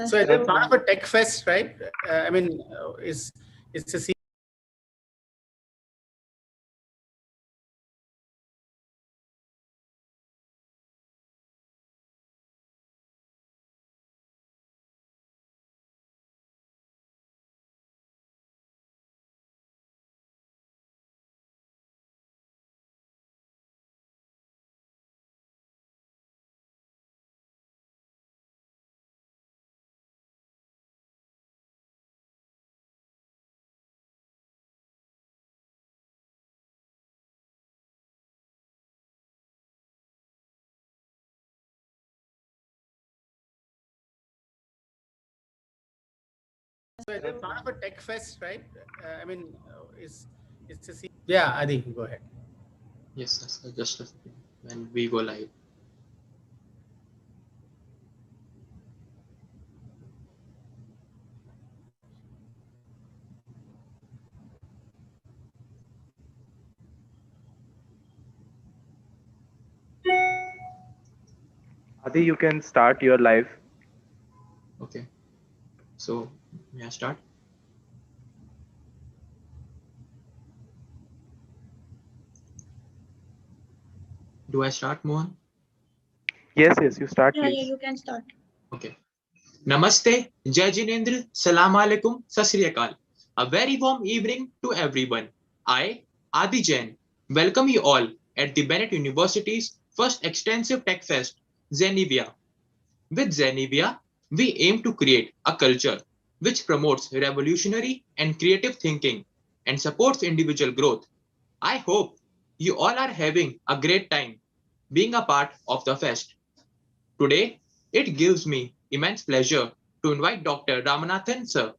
So it's part of a tech fest, right? I mean, it's a So it's part of a tech fest, right? I mean, it's a yeah. Adi, go ahead. Yes, just a second. When we go live. Adi, you can start your live. Okay. So may I start? Do I start, Mohan? Yes, you start, Yeah, please. you can start. Okay. Namaste, Jai Jinendra, Salam Alaikum, Sat Sri Akal. A very warm evening to everyone. I, Adi Jain, welcome you all at the Bennett University's first extensive tech fest, Zenevia. With Zenevia, we aim to create a culture which promotes revolutionary and creative thinking and supports individual growth. I hope you all are having a great time being a part of the fest. Today, it gives me immense pleasure to invite Dr. Ramanathan sir,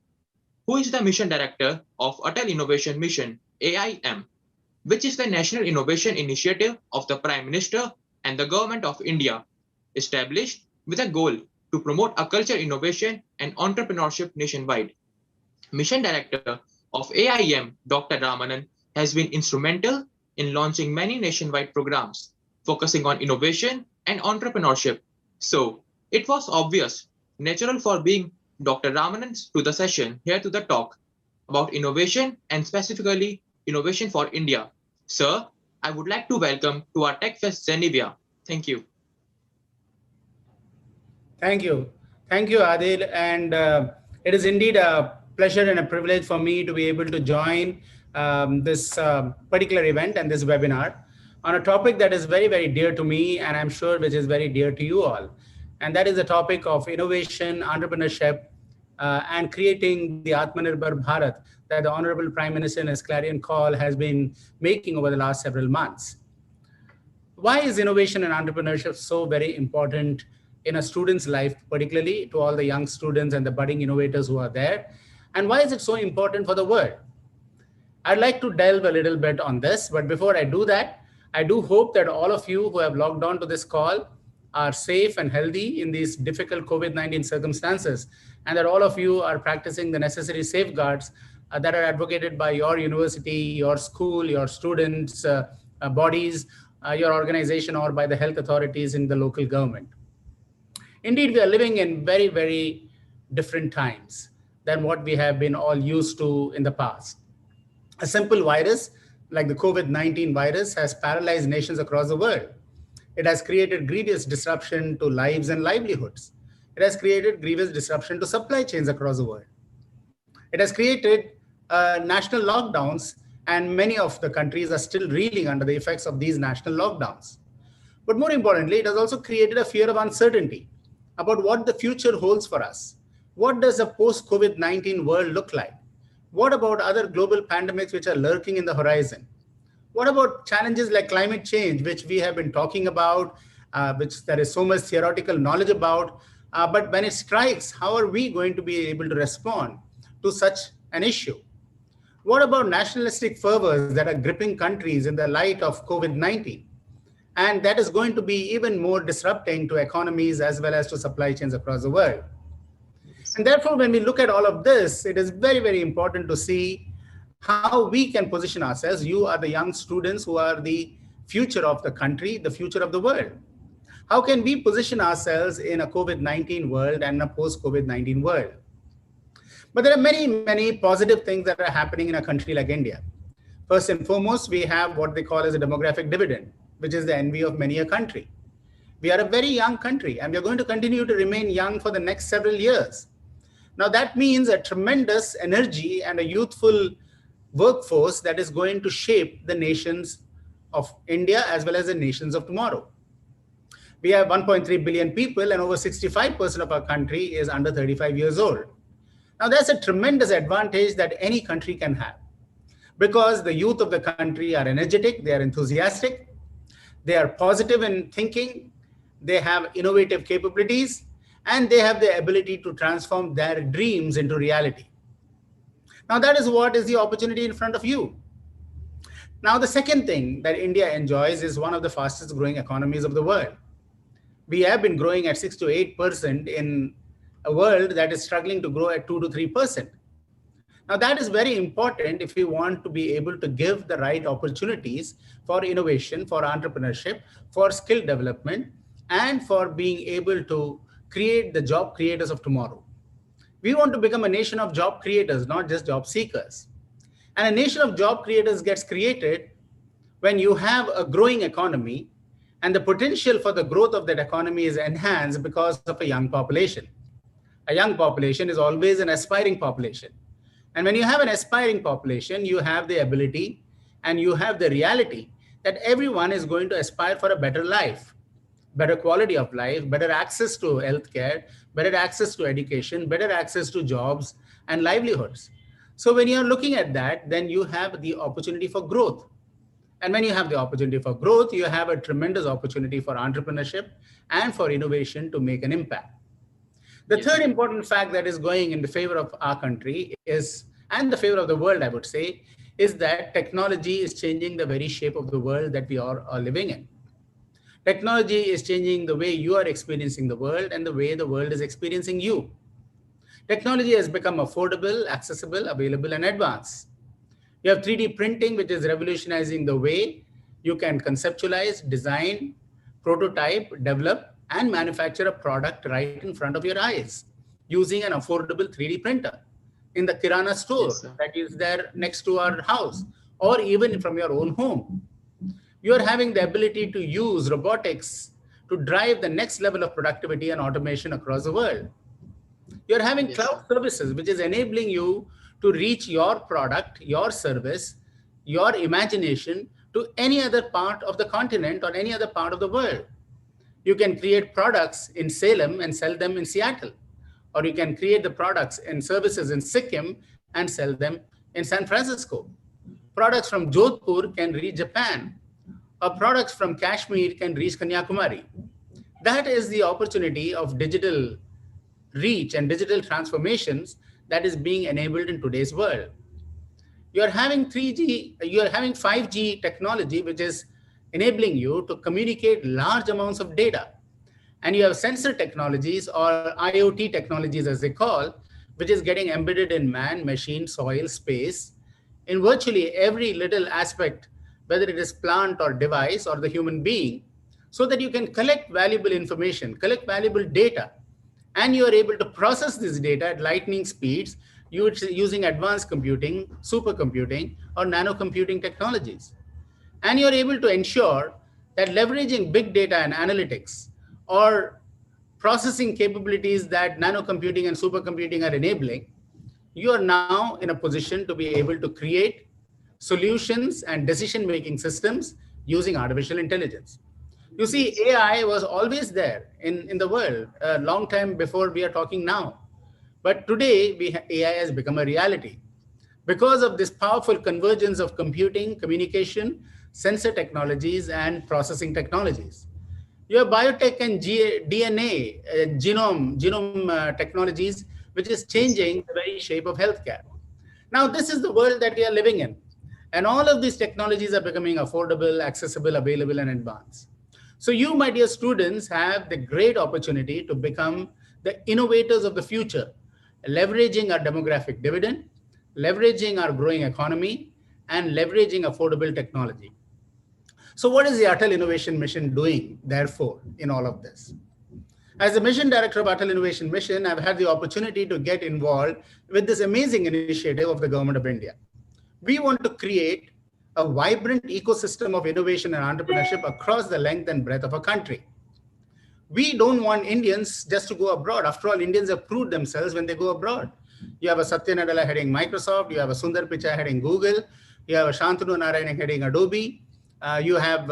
who is the Mission Director of Atal Innovation Mission AIM, which is the National Innovation Initiative of the Prime Minister and the Government of India, established with a goal to promote a culture innovation and entrepreneurship nationwide. Mission Director of AIM, Dr. Ramanan, has been instrumental in launching many nationwide programs focusing on innovation and entrepreneurship. So it was obvious, natural for being Dr. Ramanan to the session here to the talk about innovation and specifically innovation for India. Sir, I would like to welcome to our Tech Fest Zenevia. Thank you. Thank you. Thank you, Adil. And it is indeed a pleasure and a privilege for me to be able to join this particular event and this webinar on a topic that is very, very dear to me, and I'm sure which is very dear to you all. And that is the topic of innovation, entrepreneurship, and creating the Atmanirbhar Bharat that the Honorable Prime Minister in his clarion call has been making over the last several months. Why is innovation and entrepreneurship so very important in a student's life, particularly to all the young students and the budding innovators who are there? And why is it so important for the world? I'd like to delve a little bit on this, but before I do that, I do hope that all of you who have logged on to this call are safe and healthy in these difficult COVID-19 circumstances, and that all of you are practicing the necessary safeguards that are advocated by your university, your school, your students, bodies, your organization, or by the health authorities in the local government. Indeed, we are living in very, very different times than what we have been all used to in the past. A simple virus like the COVID-19 virus has paralyzed nations across the world. It has created grievous disruption to lives and livelihoods. It has created grievous disruption to supply chains across the world. It has created national lockdowns, and many of the countries are still reeling under the effects of these national lockdowns. But more importantly, it has also created a fear of uncertainty about what the future holds for us. What does a post-COVID-19 world look like? What about other global pandemics which are lurking in the horizon? What about challenges like climate change, which we have been talking about, which there is so much theoretical knowledge about, but when it strikes, how are we going to be able to respond to such an issue? What about nationalistic fervors that are gripping countries in the light of COVID-19? And that is going to be even more disrupting to economies as well as to supply chains across the world. And therefore, when we look at all of this, it is very, very important to see how we can position ourselves. You are the young students who are the future of the country, the future of the world. How can we position ourselves in a COVID-19 world and a post-COVID-19 world? But there are many, many positive things that are happening in a country like India. First and foremost, we have what they call as a demographic dividend, which is the envy of many a country. We are a very young country, and we are going to continue to remain young for the next several years. Now, that means a tremendous energy and a youthful workforce that is going to shape the nations of India as well as the nations of tomorrow. We have 1.3 billion people, and over 65% of our country is under 35 years old. Now, that's a tremendous advantage that any country can have, because the youth of the country are energetic, they are enthusiastic, they are positive in thinking, they have innovative capabilities, and they have the ability to transform their dreams into reality. Now, that is what is the opportunity in front of you. Now, the second thing that India enjoys is one of the fastest growing economies of the world. We have been growing at 6 to 8% in a world that is struggling to grow at 2 to 3%. Now, that is very important if we want to be able to give the right opportunities for innovation, for entrepreneurship, for skill development, and for being able to create the job creators of tomorrow. We want to become a nation of job creators, not just job seekers. And a nation of job creators gets created when you have a growing economy, and the potential for the growth of that economy is enhanced because of a young population. A young population is always an aspiring population. And when you have an aspiring population, you have the ability and you have the reality that everyone is going to aspire for a better life, better quality of life, better access to healthcare, better access to education, better access to jobs and livelihoods. So when you're looking at that, then you have the opportunity for growth. And when you have the opportunity for growth, you have a tremendous opportunity for entrepreneurship and for innovation to make an impact. The third important fact that is going in the favor of our country is, and the favor of the world, I would say, is that technology is changing the very shape of the world that we are living in. Technology is changing the way you are experiencing the world and the way the world is experiencing you. Technology has become affordable, accessible, available, and advanced. You have 3D printing, which is revolutionizing the way you can conceptualize, design, prototype, develop, and manufacture a product right in front of your eyes using an affordable 3D printer in the Kirana store that is there next to our house, or even from your own home. You are having the ability to use robotics to drive the next level of productivity and automation across the world. You're having cloud services, which is enabling you to reach your product, your service, your imagination to any other part of the continent or any other part of the world. You can create products in Salem and sell them in Seattle, or you can create the products and services in Sikkim and sell them in San Francisco. Products from Jodhpur can reach Japan, or products from Kashmir can reach Kanyakumari. That is the opportunity of digital reach and digital transformations that is being enabled in today's world. You're having 3G, you're having 5G technology, which is enabling you to communicate large amounts of data. And you have sensor technologies, or IoT technologies as they call, which is getting embedded in man, machine, soil, space, in virtually every little aspect, whether it is plant or device or the human being, so that you can collect valuable information, collect valuable data, and you are able to process this data at lightning speeds using advanced computing, supercomputing, or nanocomputing technologies. And you're able to ensure that leveraging big data and analytics or processing capabilities that nanocomputing and supercomputing are enabling, you are now in a position to be able to create solutions and decision-making systems using artificial intelligence. You see, AI was always there in the world a long time before we are talking now. But today, AI has become a reality because of this powerful convergence of computing, communication, sensor technologies, and processing technologies. You have biotech and DNA, genome technologies, which is changing the very shape of healthcare. Now, this is the world that we are living in. And all of these technologies are becoming affordable, accessible, available, and advanced. So you, my dear students, have the great opportunity to become the innovators of the future, leveraging our demographic dividend, leveraging our growing economy, and leveraging affordable technology. So what is the Atal Innovation Mission doing, therefore, in all of this? As the mission director of Atal Innovation Mission, I've had the opportunity to get involved with this amazing initiative of the Government of India. We want to create a vibrant ecosystem of innovation and entrepreneurship across the length and breadth of our country. We don't want Indians just to go abroad. After all, Indians have proved themselves when they go abroad. You have a Satya Nadella heading Microsoft, you have a Sundar Pichai heading Google, you have a Shantanu Narayan heading Adobe, you have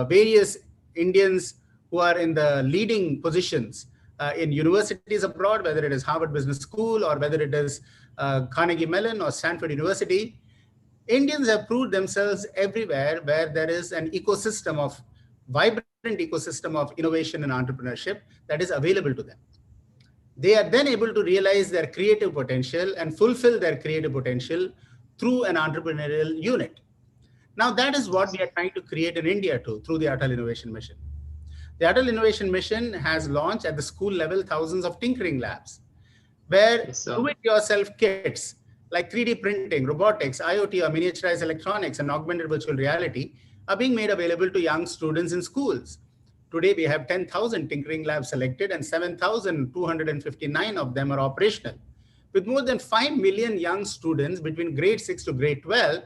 various Indians who are in the leading positions in universities abroad, whether it is Harvard Business School or whether it is Carnegie Mellon or Stanford University. Indians have proved themselves everywhere where there is an ecosystem of vibrant ecosystem of innovation and entrepreneurship that is available to them. They are then able to realize their creative potential and fulfill their creative potential through an entrepreneurial unit. Now, that is what we are trying to create in India too, through the Atal Innovation Mission. The Atal Innovation Mission has launched at the school level thousands of tinkering labs, where do-it-yourself kits like 3D printing, robotics, IoT or miniaturized electronics and augmented virtual reality are being made available to young students in schools. Today, we have 10,000 tinkering labs selected and 7,259 of them are operational, with more than 5 million young students between grade 6 to grade 12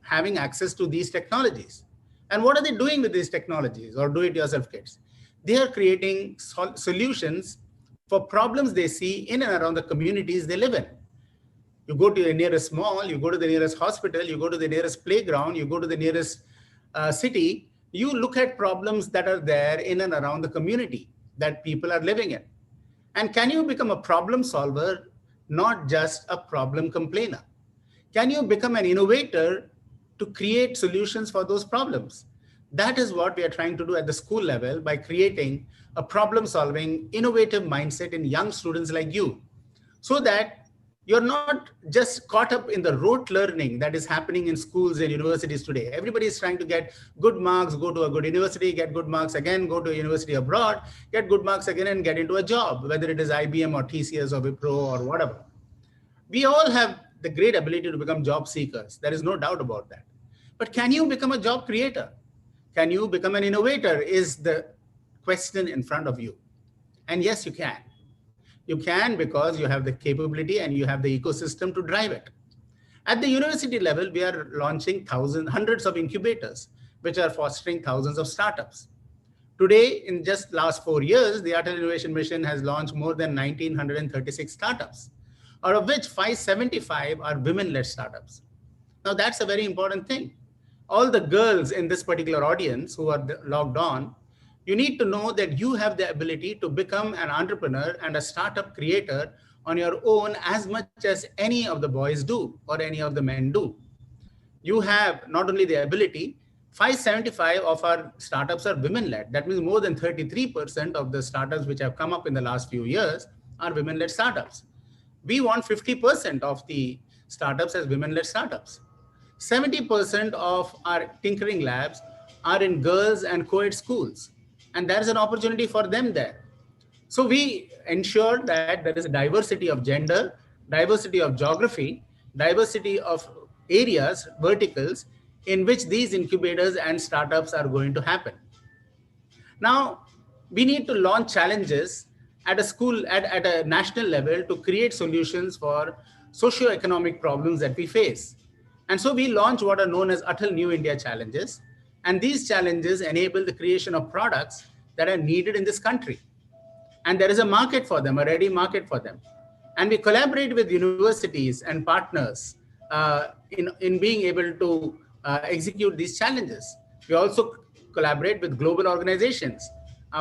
having access to these technologies. And what are they doing with these technologies or do-it-yourself kits? They are creating solutions for problems they see in and around the communities they live in. You go to the nearest mall, you go to the nearest hospital, you go to the nearest playground, you go to the nearest city, you look at problems that are there in and around the community that people are living in. And can you become a problem solver, not just a problem complainer? Can you become an innovator to create solutions for those problems? That is what we are trying to do at the school level by creating a problem-solving, innovative mindset in young students like you, so that you're not just caught up in the rote learning that is happening in schools and universities today. Everybody is trying to get good marks, go to a good university, get good marks again, go to a university abroad, get good marks again and get into a job, whether it is IBM or TCS or Wipro or whatever. We all have the great ability to become job seekers. There is no doubt about that. But can you become a job creator? Can you become an innovator is the question in front of you. And yes, you can. You can because you have the capability and you have the ecosystem to drive it. At the university level, we are launching hundreds of incubators, which are fostering thousands of startups. Today, in just last 4 years, the Atal Innovation Mission has launched more than 1,936 startups, out of which 575 are women-led startups. Now, that's a very important thing. All the girls in this particular audience who are logged on, you need to know that you have the ability to become an entrepreneur and a startup creator on your own as much as any of the boys do or any of the men do. You have not only the ability, 575 of our startups are women-led. That means more than 33% of the startups which have come up in the last few years are women-led startups. We want 50% of the startups as women-led startups. 70% of our tinkering labs are in girls and co-ed schools. And there is an opportunity for them there. So we ensure that there is a diversity of gender, diversity of geography, diversity of areas, verticals, in which these incubators and startups are going to happen. Now, we need to launch challenges at a school, at a national level to create solutions for socio-economic problems that we face. And so we launch what are known as Atal New India Challenges. And these challenges enable the creation of products that are needed in this country. And there is a market for them, a ready market for them. And we collaborate with universities and partners in being able to execute these challenges. We also collaborate with global organizations.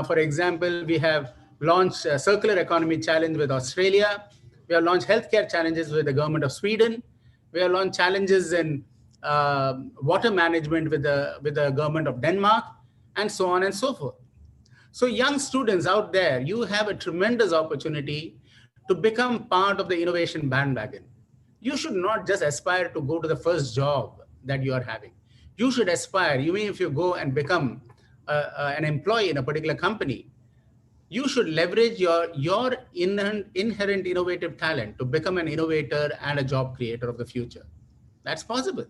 For example, we have launched a circular economy challenge with Australia. We have launched healthcare challenges with the government of Sweden. We have launched challenges in water management with the government of Denmark, and so on and so forth. So young students out there, you have a tremendous opportunity to become part of the innovation bandwagon. You should not just aspire to go to the first job that you are having. You should aspire, even if you go and become an employee in a particular company, you should leverage your inherent innovative talent to become an innovator and a job creator of the future. That's possible.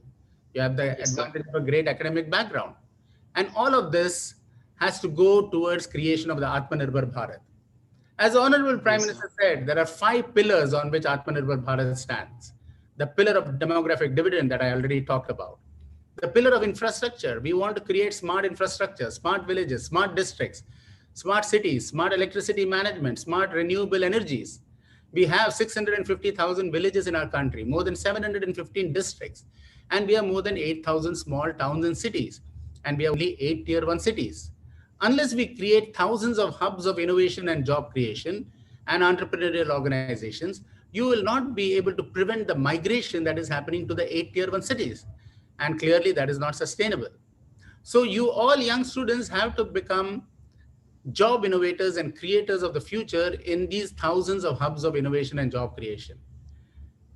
You have the Yes, sir. advantage of a great academic background. And all of this has to go towards creation of the Atmanirbhar Bharat. As Honorable Prime Yes, sir. Minister said, there are 5 pillars on which Atmanirbhar Bharat stands. The pillar of demographic dividend that I already talked about. The pillar of infrastructure. We want to create smart infrastructure, smart villages, smart districts, smart cities, smart electricity management, smart renewable energies. We have 650,000 villages in our country, more than 715 districts, and we have more than 8,000 small towns and cities, and we have only 8 tier 1 cities. Unless we create thousands of hubs of innovation and job creation and entrepreneurial organizations, you will not be able to prevent the migration that is happening to the 8 tier 1 cities. And clearly, that is not sustainable. So, you all young students have to become job innovators and creators of the future in these thousands of hubs of innovation and job creation.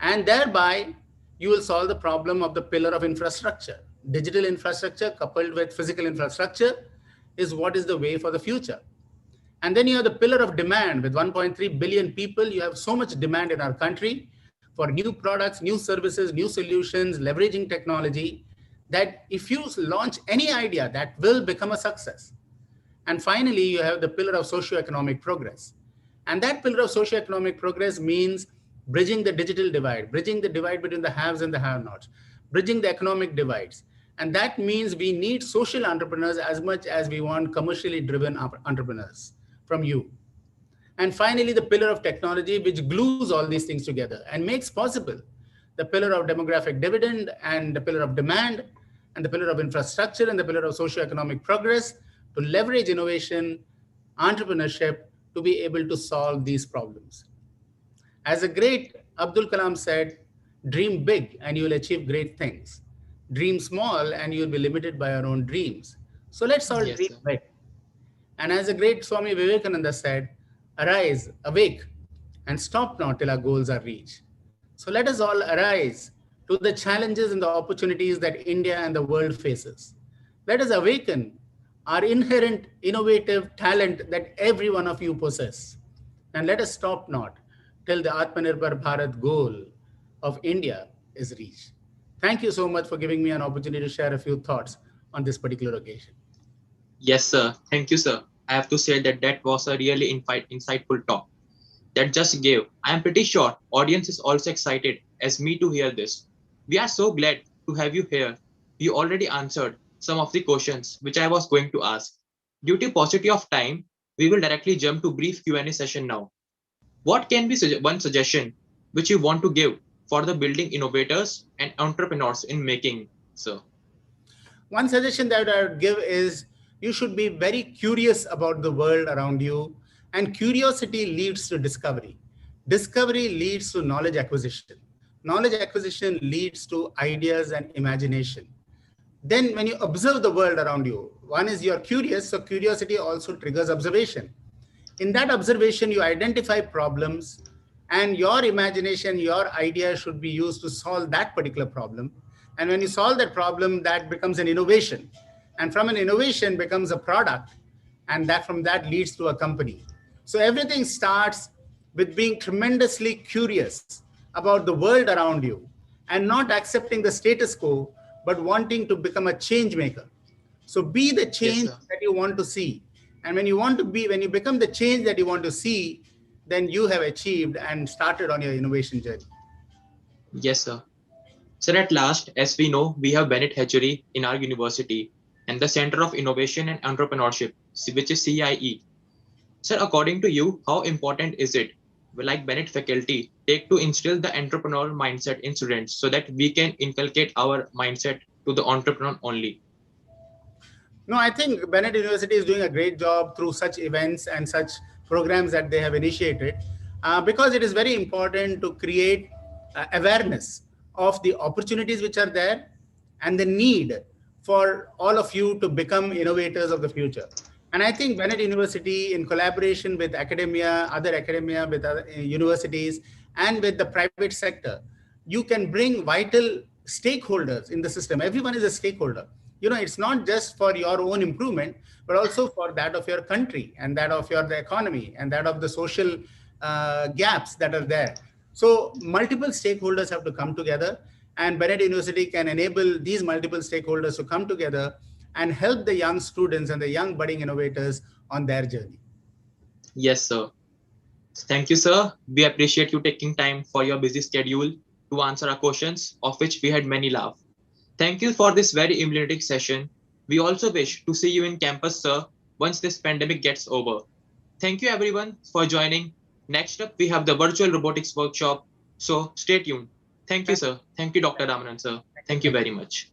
And thereby, you will solve the problem of the pillar of infrastructure. Digital infrastructure coupled with physical infrastructure is what is the way for the future. And then you have the pillar of demand with 1.3 billion people. You have so much demand in our country for new products, new services, new solutions, leveraging technology, that if you launch any idea, that will become a success. And finally, you have the pillar of socioeconomic progress. And that pillar of socioeconomic progress means bridging the digital divide, bridging the divide between the haves and the have-nots, bridging the economic divides. And that means we need social entrepreneurs as much as we want commercially driven entrepreneurs from you. And finally, the pillar of technology, which glues all these things together and makes possible the pillar of demographic dividend and the pillar of demand and the pillar of infrastructure and the pillar of socioeconomic progress to leverage innovation, entrepreneurship to be able to solve these problems. As a great Abdul Kalam said, dream big and you will achieve great things. Dream small and you will be limited by your own dreams. So let's all Yes, dream sir. big. And as the great Swami Vivekananda said, arise, awake, and stop not till our goals are reached. So let us all arise to the challenges and the opportunities that India and the world faces. Let us awaken our inherent innovative talent that every one of you possess. And let us stop not till the Atmanirbhar Bharat goal of India is reached. Thank you so much for giving me an opportunity to share a few thoughts on this particular occasion. Yes, sir. Thank you, sir. I have to say that that was a really insightful talk that just gave. I am pretty sure audience is also excited as me to hear this. We are so glad to have you here. You already answered some of the questions which I was going to ask. Due to paucity of time, we will directly jump to brief Q&A session now. What can be one suggestion which you want to give for the building innovators and entrepreneurs in making, sir? One suggestion that I would give is you should be very curious about the world around you, and curiosity leads to discovery. Discovery leads to knowledge acquisition. Knowledge acquisition leads to ideas and imagination. Then, when you observe the world around you, one is you're curious, so curiosity also triggers observation. In that observation, you identify problems, and your imagination, your idea should be used to solve that particular problem. And when you solve that problem, that becomes an innovation. And from an innovation becomes a product, and that from that leads to a company. So everything starts with being tremendously curious about the world around you and not accepting the status quo, but wanting to become a change maker. So be the Yes, change sir. that you want to see. And when you become the change that you want to see, then you have achieved and started on your innovation journey. Yes, sir. Sir, at last, as we know, we have Bennett Hatchery in our university and the Center of Innovation and Entrepreneurship, which is CIE. Sir, according to you, how important is it, like Bennett faculty, take to instill the entrepreneur mindset in students so that we can inculcate our mindset to the entrepreneur only? No, I think Bennett University is doing a great job through such events and such programs that they have initiated, because it is very important to create awareness of the opportunities which are there and the need for all of you to become innovators of the future. And I think Bennett University, in collaboration with academia, with other universities, and with the private sector, you can bring vital stakeholders in the system. Everyone is a stakeholder. It's not just for your own improvement, but also for that of your country and that of the economy and that of the social gaps that are there. So multiple stakeholders have to come together, And Bennett University can enable these multiple stakeholders to come together and help the young students and the young budding innovators on their journey. Yes, sir. Thank you, sir. We appreciate you taking time for your busy schedule to answer our questions, of which we had many laugh. Thank you for this very illuminating session. We also wish to see you in campus, sir, once this pandemic gets over. Thank you, everyone, for joining. Next up, we have the virtual robotics workshop. So stay tuned. Thank you, sir. Thank you, Dr. Ramanan, sir. Thank you very much.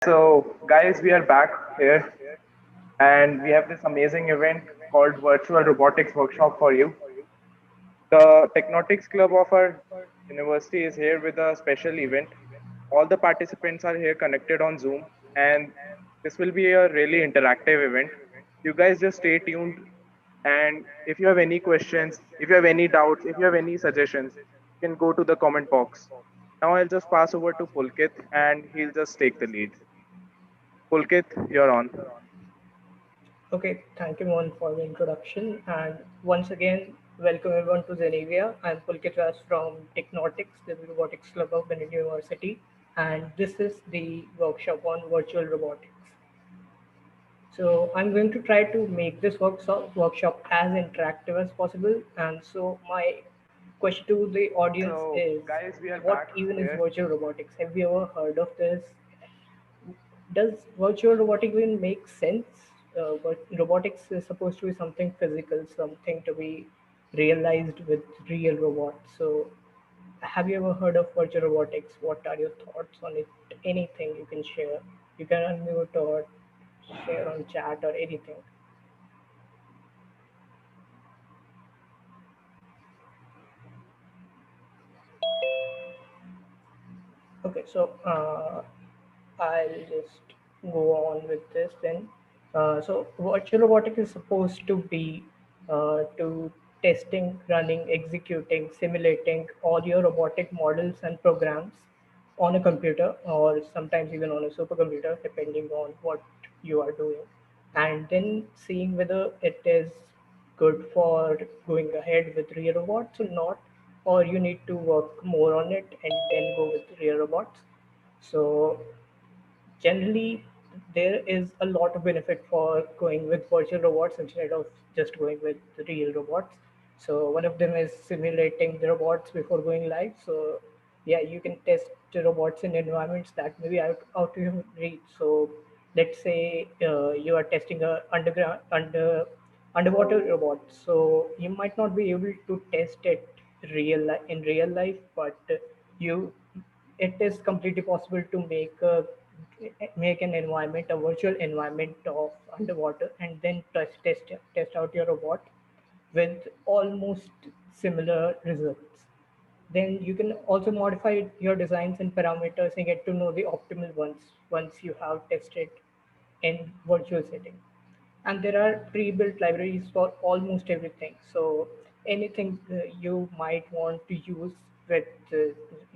So, guys, we are back here and we have this amazing event called Virtual Robotics Workshop for you. The Technotics Club of our university is here with a special event. All the participants are here connected on Zoom, and this will be a really interactive event. You guys just stay tuned. And if you have any questions, if you have any doubts, if you have any suggestions, you can go to the comment box. Now I'll just pass over to Pulkit and he'll just take the lead. Pulkit, you're on. Okay, thank you, Mohan, for the introduction. And once again, welcome everyone to Zenevia. I'm Pulkit Vyas from Technotics, the Robotics Club of Bennett University, and this is the workshop on virtual robotics. So I'm going to try to make this workshop as interactive as possible. And so my question to the audience So, is, guys, we are what back even is here. virtual robotics? Have you ever heard of this? Does virtual robotics even make sense? But robotics is supposed to be something physical, something to be realized with real robots. So, have you ever heard of virtual robotics? What are your thoughts on it? Anything you can share? You can unmute or share on chat or anything. Okay, so I'll just go on with this then. So virtual robotics is supposed to be to testing, running, executing, simulating all your robotic models and programs on a computer or sometimes even on a supercomputer, depending on what you are doing, and then seeing whether it is good for going ahead with real robots or not, or you need to work more on it and then go with real robots. So generally there is a lot of benefit for going with virtual robots instead of just going with the real robots. So one of them is simulating the robots before going live. So yeah, you can test the robots in environments that may be out of your reach. So let's say you are testing a underwater robot. So you might not be able to test it in real life, but you it is completely possible to make an environment, a virtual environment of underwater, and then test out your robot with almost similar results. Then you can also modify your designs and parameters and get to know the optimal ones once you have tested in virtual setting. And there are pre-built libraries for almost everything. So anything you might want to use with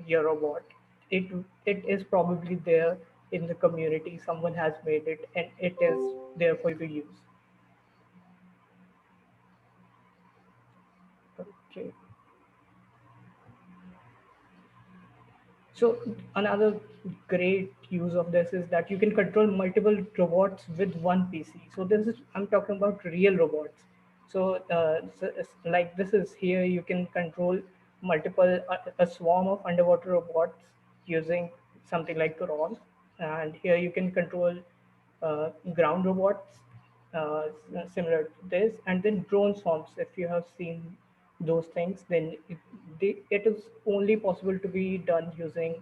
your robot, it it is probably there in the community. Someone has made it, and it is there for you to use. Okay. So another great use of this is that you can control multiple robots with one PC. So this is I'm talking about real robots. So, like this is here you can control multiple a swarm of underwater robots using something like ROS, and here you can control ground robots similar to this, and then drone swarms. If you have seen those things, then it is only possible to be done using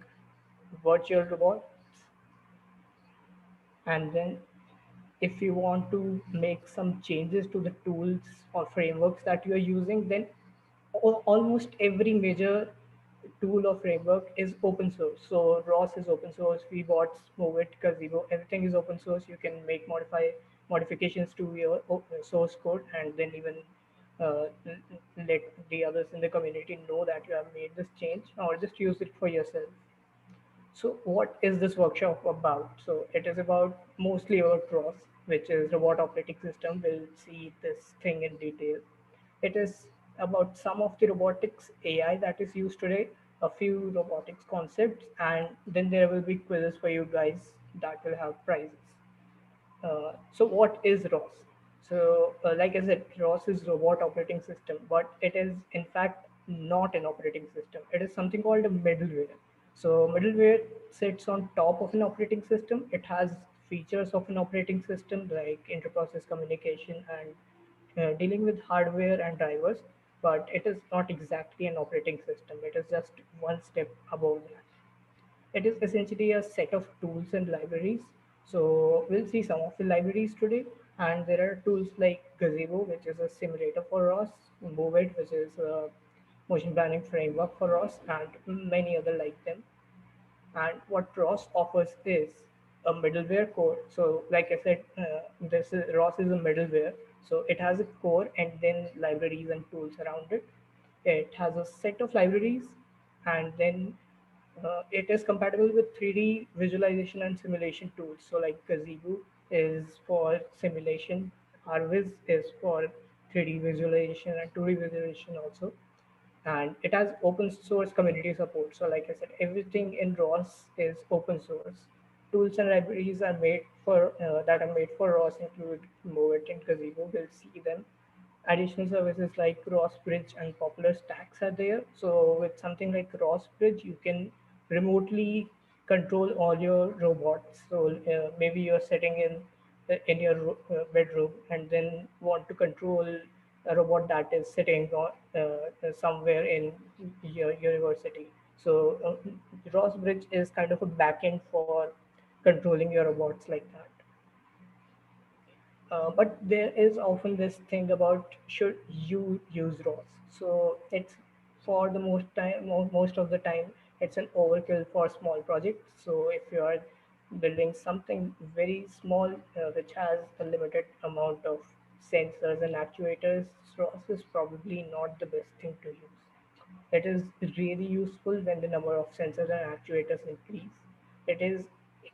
virtual robots. And then if you want to make some changes to the tools or frameworks that you are using, then almost every major tool or framework is open source. So ROS is open source, VBots, Movit, Gazebo, everything is open source. You can make modifications to your source code, and then even let the others in the community know that you have made this change, or just use it for yourself. So, what is this workshop about? So, it is about mostly about ROS, which is Robot Operating System. We'll see this thing in detail. It is about some of the robotics AI that is used today, a few robotics concepts, and then there will be quizzes for you guys that will have prizes. So what is ROS? So like I said, ROS is robot operating system, but it is in fact not an operating system. It is something called a middleware. So middleware sits on top of an operating system. It has features of an operating system like interprocess communication and dealing with hardware and drivers, but it is not exactly an operating system. It is just one step above that. It is essentially a set of tools and libraries So we'll see some of the libraries today, and there are tools like Gazebo, which is a simulator for ROS, Move It, which is a motion planning framework for ROS, and many other like them. And what ROS offers is a middleware core. So, like I said, ROS is a middleware. So it has a core and then libraries and tools around it. It has a set of libraries, and then it is compatible with 3D visualization and simulation tools. So, like Gazebo is for simulation, Harviz is for 3D visualization and 2D visualization also, and it has open source community support. So like I said, everything in ROS is open source. Tools and libraries are made for that are made for ROS include Movit and Gazebo. We'll see them. Additional services like ROS Bridge and Popular Stacks are there. So with something like ROS Bridge, you can remotely control all your robots. So maybe you're sitting in your bedroom and then want to control a robot that is sitting somewhere in your university. So ROS Bridge is kind of a backend for controlling your robots like that. But there is often this thing about should you use ROS. So it's for the most of the time, it's an overkill for small projects. So if you are building something very small which has a limited amount of sensors and actuators, ROS is probably not the best thing to use. It is really useful when the number of sensors and actuators increase. It is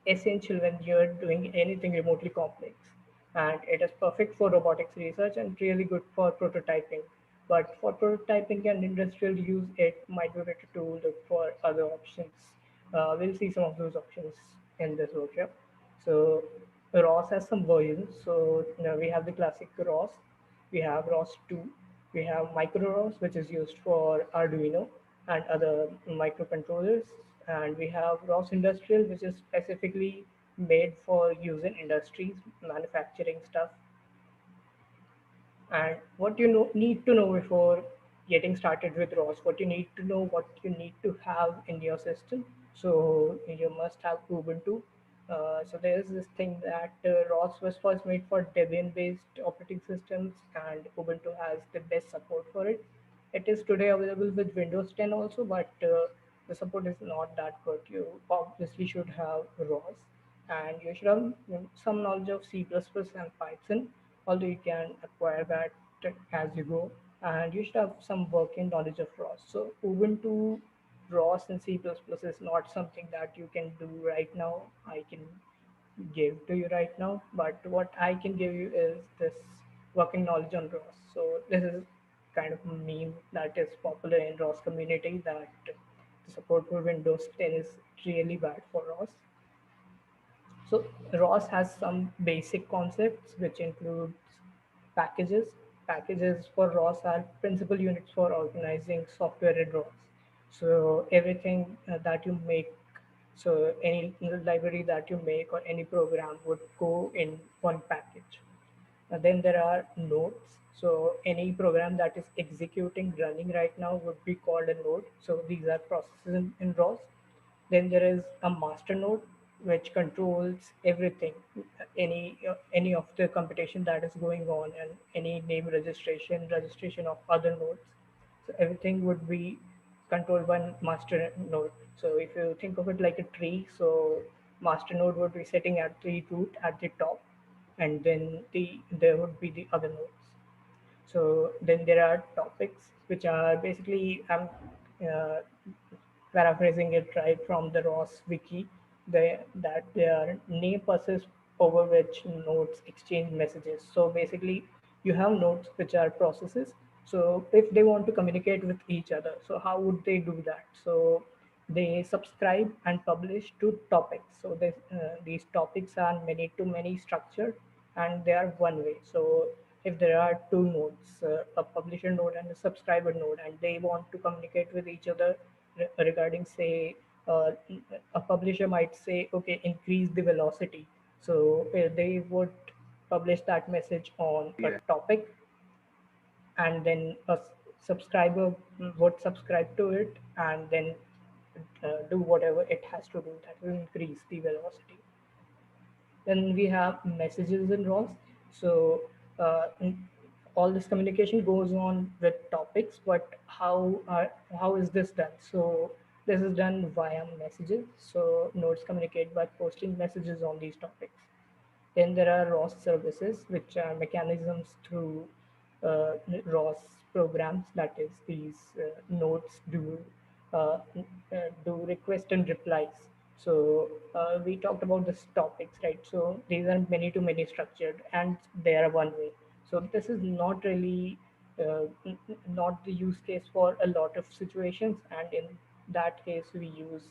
essential when you're doing anything remotely complex. And it is perfect for robotics research and really good for prototyping. But for prototyping and industrial use, it might be better to look for other options. We'll see some of those options in this workshop. So ROS has some versions. So we have the classic ROS, we have ROS 2, we have micro ROS, which is used for Arduino and other microcontrollers, and we have ROS Industrial, which is specifically made for use in industries, manufacturing stuff. And what you need to know before getting started with ROS, what you need to know, what you need to have in your system. So you must have Ubuntu. So there's this thing that ROS was first made for Debian-based operating systems, and Ubuntu has the best support for it. It is today available with Windows 10 also, but the support is not that good. You obviously should have ROS, and you should have some knowledge of C++ and Python, although you can acquire that as you go, and you should have some working knowledge of ROS. So Ubuntu, ROS, and C++ is not something that you can do right now. I can give to you right now, but what I can give you is this working knowledge on ROS. So this is kind of a meme that is popular in ROS community, that the support for Windows 10 is really bad for ROS. So ROS has some basic concepts which includes packages. Packages for ROS are principal units for organizing software in ROS. So everything that you make, so any library that you make or any program would go in one package. Then there are nodes. So any program that is executing, running right now would be called a node. So these are processes in ROS. Then there is a master node which controls everything, any of the computation that is going on, and any name registration of other nodes. So everything would be controlled by master node. So if you think of it like a tree, so master node would be sitting at the root at the top, and then there would be the other nodes. So then there are topics, which are basically uh, paraphrasing it right from the ROS wiki, that they are name buses over which nodes exchange messages. So basically, you have nodes which are processes. So if they want to communicate with each other, so how would they do that? So they subscribe and publish to topics. So these topics are many to many structured, and they are one way. So if there are two nodes, a publisher node and a subscriber node, and they want to communicate with each other regarding, say, uh, a publisher might say, okay, increase the velocity. So they would publish that message on a Yeah. topic, and then a subscriber would subscribe to it, and then do whatever it has to do that will increase the velocity. Then we have messages in ROS. So all this communication goes on with topics, but how is this done? So this is done via messages. So nodes communicate by posting messages on these topics. Then there are ROS services, which are mechanisms through ROS programs. That is, these nodes uh, do request and replies. So we talked about this topics, right? So these are many to many structured, and they are one way. So this is not really not the use case for a lot of situations, and in that case we use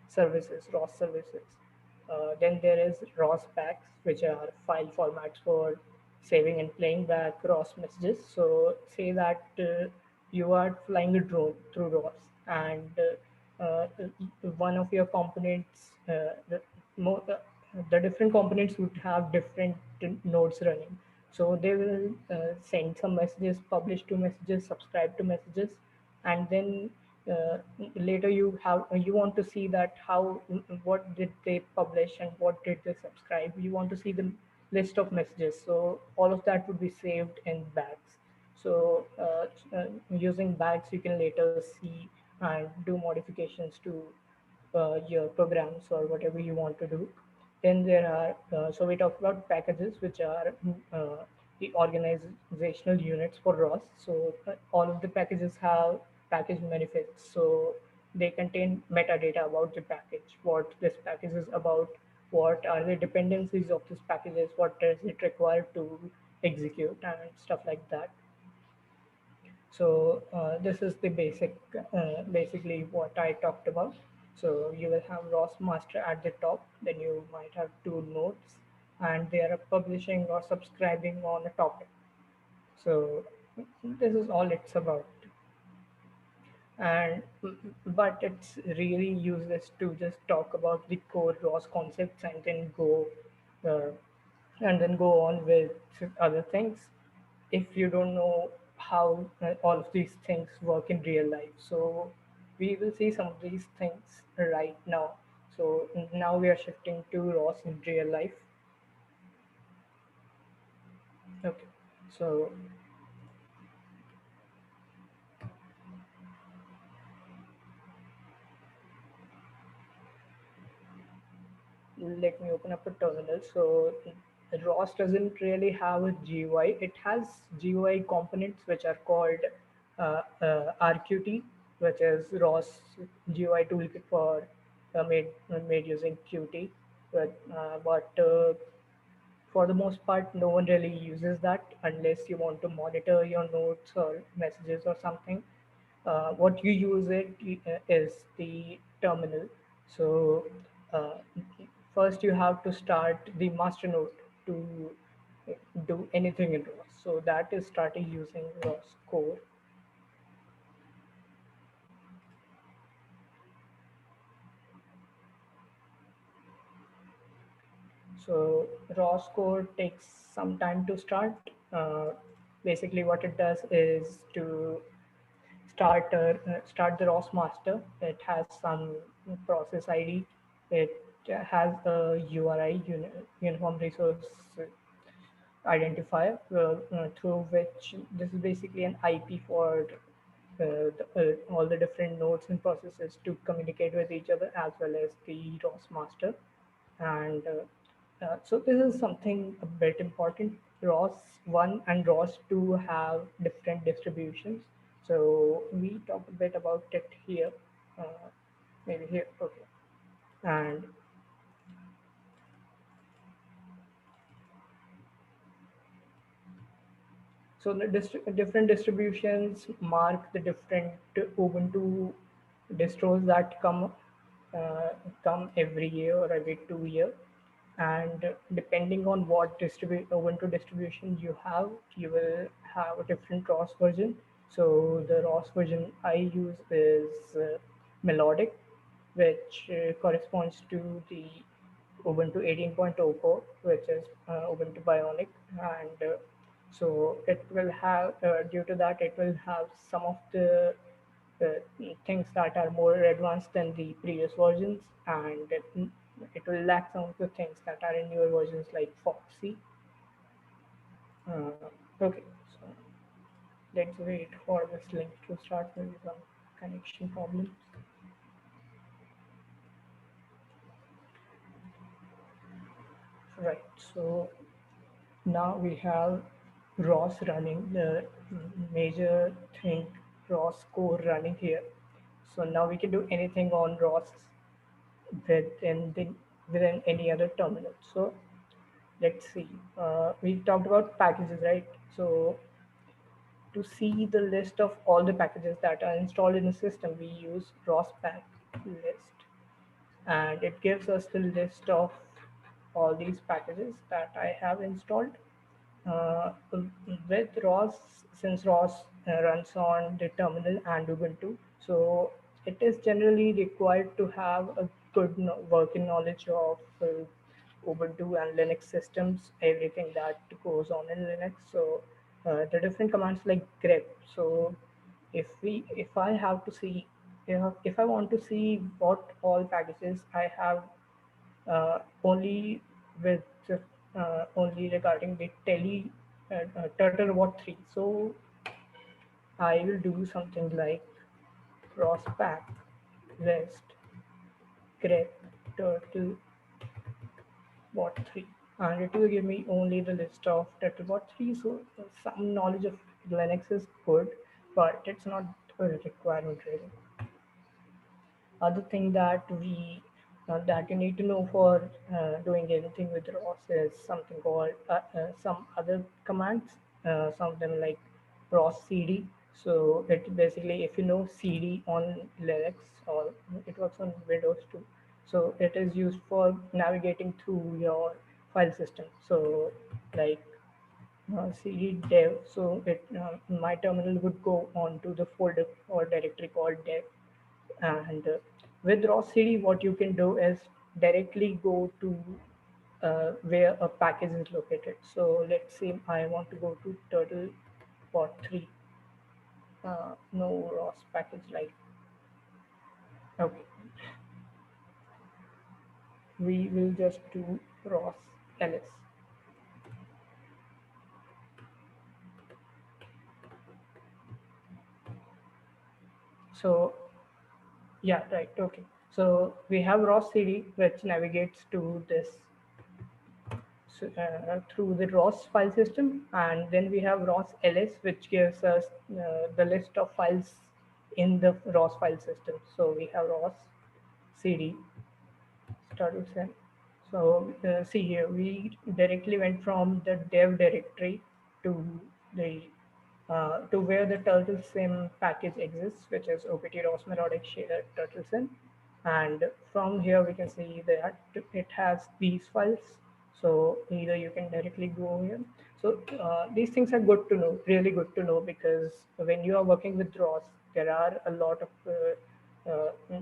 services, ROS services. Then there is ROS packs, which are file formats for saving and playing back ROS messages. So say that you are flying a drone through ROS, and one of your components, mo- uh, the different components would have different nodes running. So they will send some messages, publish two messages, subscribe to messages, and then uh, later you want to see that how what did they publish and what did they subscribe. You want to see the list of messages, so all of that would be saved in bags. So using bags you can later see and do modifications to your programs or whatever you want to do. Then there are, so we talked about packages, which are the organizational units for ROS. So all of the packages have package manifests. So they contain metadata about the package, what this package is about, what are the dependencies of this packages, what is it required to execute, and stuff like that. So this is the basically what I talked about. So you will have ROS master at the top, then you might have two nodes, and they are publishing or subscribing on a topic. So this is all it's about. And but it's really useless to just talk about the core ROS concepts uh, and then go on with other things if you don't know how all of these things work in real life. So we will see some of these things right now. So now we are shifting to ROS in real life. Okay, so let me open up a terminal. So ROS doesn't really have a GUI. It has GUI components which are called RQT, which is ROS GUI toolkit for made using Qt. But for the most part, no one really uses that unless you want to monitor your notes or messages or something. What you use is the terminal. So uh, first you have to start the master node to do anything in ROS. So that is starting using ROS core. So ROS core takes some time to start. Basically, what it does is to start the ROS master. It has some process ID. It has a URI, uniform resource identifier, through which this is basically an IP for all the different nodes and processes to communicate with each other as well as the ROS master. And so this is something a bit important. ROS 1 and ROS 2 have different distributions. So we talked a bit about it here, uh, maybe here, okay. And so the different distributions mark the different Ubuntu distros that uh, come every year or every 2 year, and depending on what Ubuntu distribution you have, you will have a different ROS version. So the ROS version I use is melodic, which corresponds to the Ubuntu 18.0 core, which is Ubuntu Bionic, and so it will have, due to that, it will have some of the uh, things that are more advanced than the previous versions, and it will lack some of the things that are in newer versions like Foxy. Okay, so let's wait for this link to start. Maybe some connection problems. Right, so now we have ROS running, the major thing, ROS core running here. So now we can do anything on ROS within, within any other terminal. So let's see. We talked about packages, right? So to see the list of all the packages that are installed in the system, we use ROS pack list, and it gives us the list of all these packages that I have installed. Uh, with ROS, since ROS runs on the terminal and Ubuntu, so it is generally required to have a good working knowledge of Ubuntu and Linux systems, everything that goes on in Linux. So the different commands like grep. So if I have to see, if I want to see what all packages I have only with only regarding the turtle robot 3. So I will do something like cross pack list grep turtle bot 3, and it will give me only the list of turtle bot 3. So some knowledge of Linux is good, but it's not a requirement really. Other thing that we that you need to know for doing anything with ROS is something called some other commands. Some of them like ROS CD. So it basically, if you know CD on Linux, or it works on Windows too. So it is used for navigating through your file system. So like cd dev. So it my terminal would go on to the folder or directory called dev, and with raw cd what you can do is directly go to where a package is located. So let's say I want to go to turtle bot 3, no ROS package like, okay, we will just do ROS ls. So yeah, right, okay, so we have ROS cd which navigates to this through the ROS file system, and then we have ROS ls, which gives us the list of files in the ROS file system. So we have ROS cd start with send. So see here, we directly went from the dev directory to the to where the turtle sim package exists, which is opt ROS melodic shared turtle sim. And from here we can see that it has these files. So either you can directly go here. So these things are good to know, really good to know, because when you are working with ROS, there are a lot of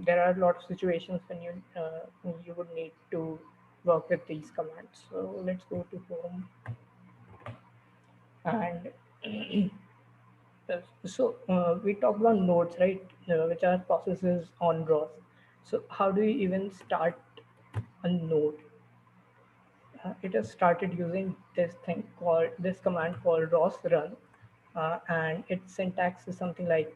there are a lot of situations when you would need to work with these commands. So let's go to home, and we talked about nodes, right? Which are processes on ROS. So how do you even start a node? It has started using this command called ROS run, and its syntax is something like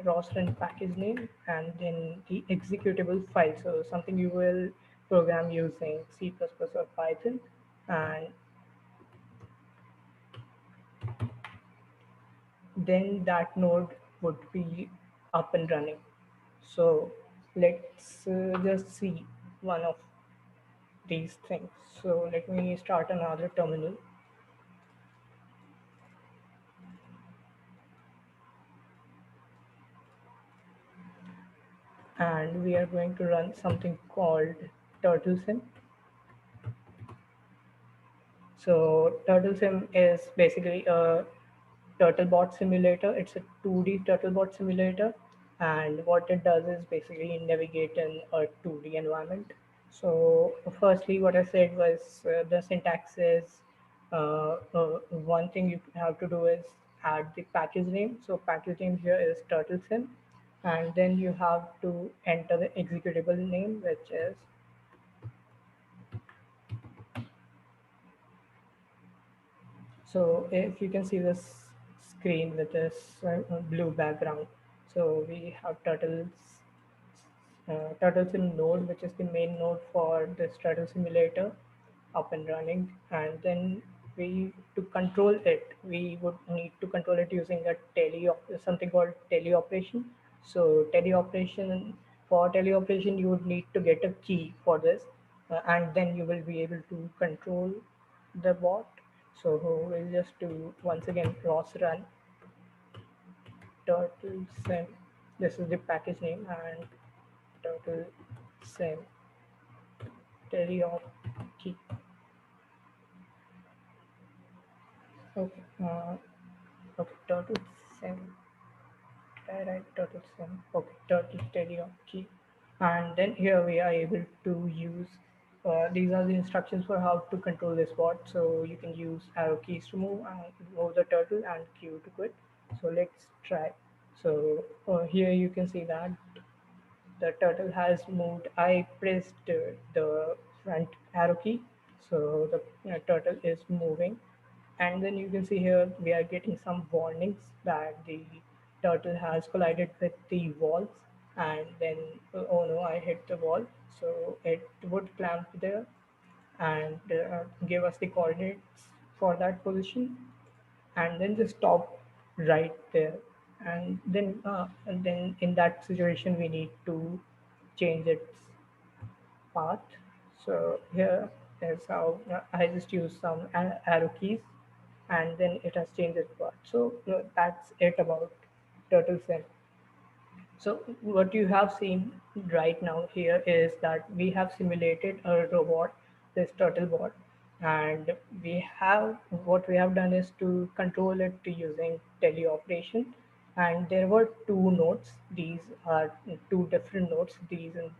ROS run package name and then the executable file. So something you will program using C++ or Python, and then that node would be up and running. So let's just see one of these things. So let me start another terminal. And we are going to run something called TurtleSim. So TurtleSim is basically a turtlebot simulator. It's a 2D turtlebot simulator, and what it does is basically navigate in a 2D environment. So firstly, what I said was the syntax is one thing you have to do is add the package name. So package name here is TurtleSim, and then you have to enter the executable name, which is, so if you can see this screen with this blue background, so we have turtles in node, which is the main node for this turtle simulator, up and running. And then we to control it, we would need to control it using a something called teleoperation. So teleoperation, for teleoperation you would need to get a key for this, and then you will be able to control the bot. So we'll just do once again cross run turtle sim. This is the package name, and turtle sim teleop key. Okay, okay, turtle sim. Right, turtle sim. Okay, turtle teleop key. And then here we are able to use, these are the instructions for how to control this bot. So you can use arrow keys to move the turtle, and Q to quit. So let's try. So here you can see that the turtle has moved. I pressed the front arrow key, so the turtle is moving. And then you can see here we are getting some warnings that the turtle has collided with the walls, and then oh no, I hit the wall. So it would clamp there and give us the coordinates for that position, and then just stop right there. And then in that situation we need to change its path. So here is how I just use some arrow keys, and then it has changed its path. So that's it about turtle cell. So what you have seen right now here is that we have simulated a robot, this turtle bot, and we have what we have done is to control it to using teleoperation. And there were two nodes. These are two different nodes, these and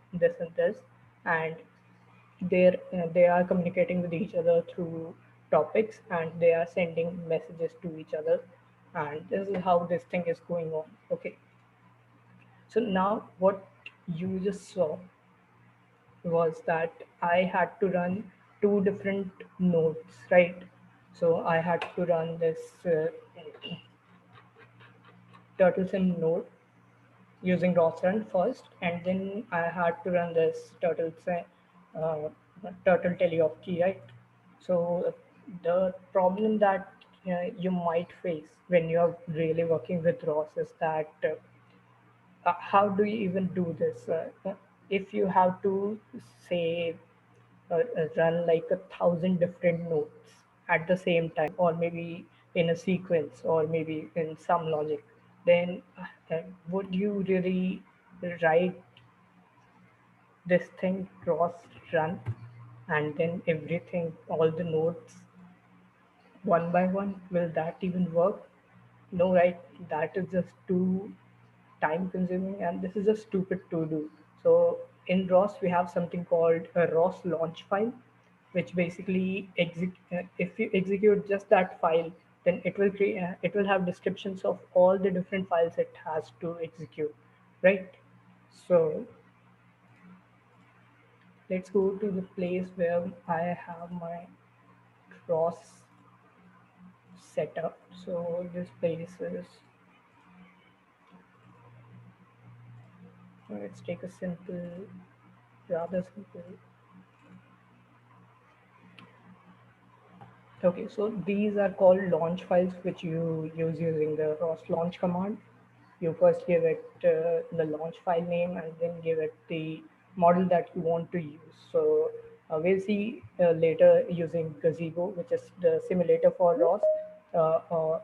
this, and they are communicating with each other through topics, and they are sending messages to each other. And this is how this thing is going on. Okay, so now what you just saw was that I had to run two different nodes, right? So I had to run this turtle sim node using ROS run first, and then I had to run this uh, turtle teleop key, right? So the problem that you might face when you're really working with ROS is that how do you even do this? If you have to say run like 1,000 different nodes at the same time, or maybe in a sequence, or maybe in some logic, then would you really write this thing cross run, and then everything, all the nodes one by one? Will that even work? No, right? That is just too time consuming, and this is just stupid to do. So in ROS we have something called a ROS launch file, which basically if you execute just that file, then it will have descriptions of all the different files it has to execute, right? So let's go to the place where I have my ROS setup. So this place is, let's take a simple, rather simple. Okay, so these are called launch files, which you use using the ROS launch command. You first give it the launch file name, and then give it the model that you want to use. So we'll see later using Gazebo, which is the simulator for ROS, uh,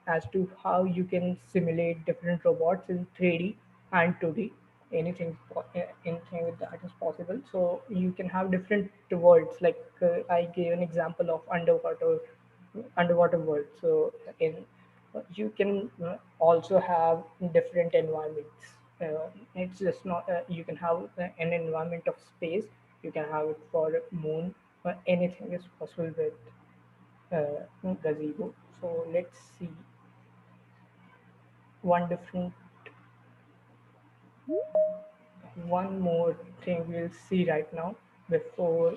as to how you can simulate different robots in 3D and 2D. Anything with that is possible. So you can have different worlds. Like I gave an example of underwater world. So in you can also have different environments. It's just not you can have an environment of space. You can have it for moon. Anything is possible with Gazebo. So let's see one different One more thing we'll see right now before.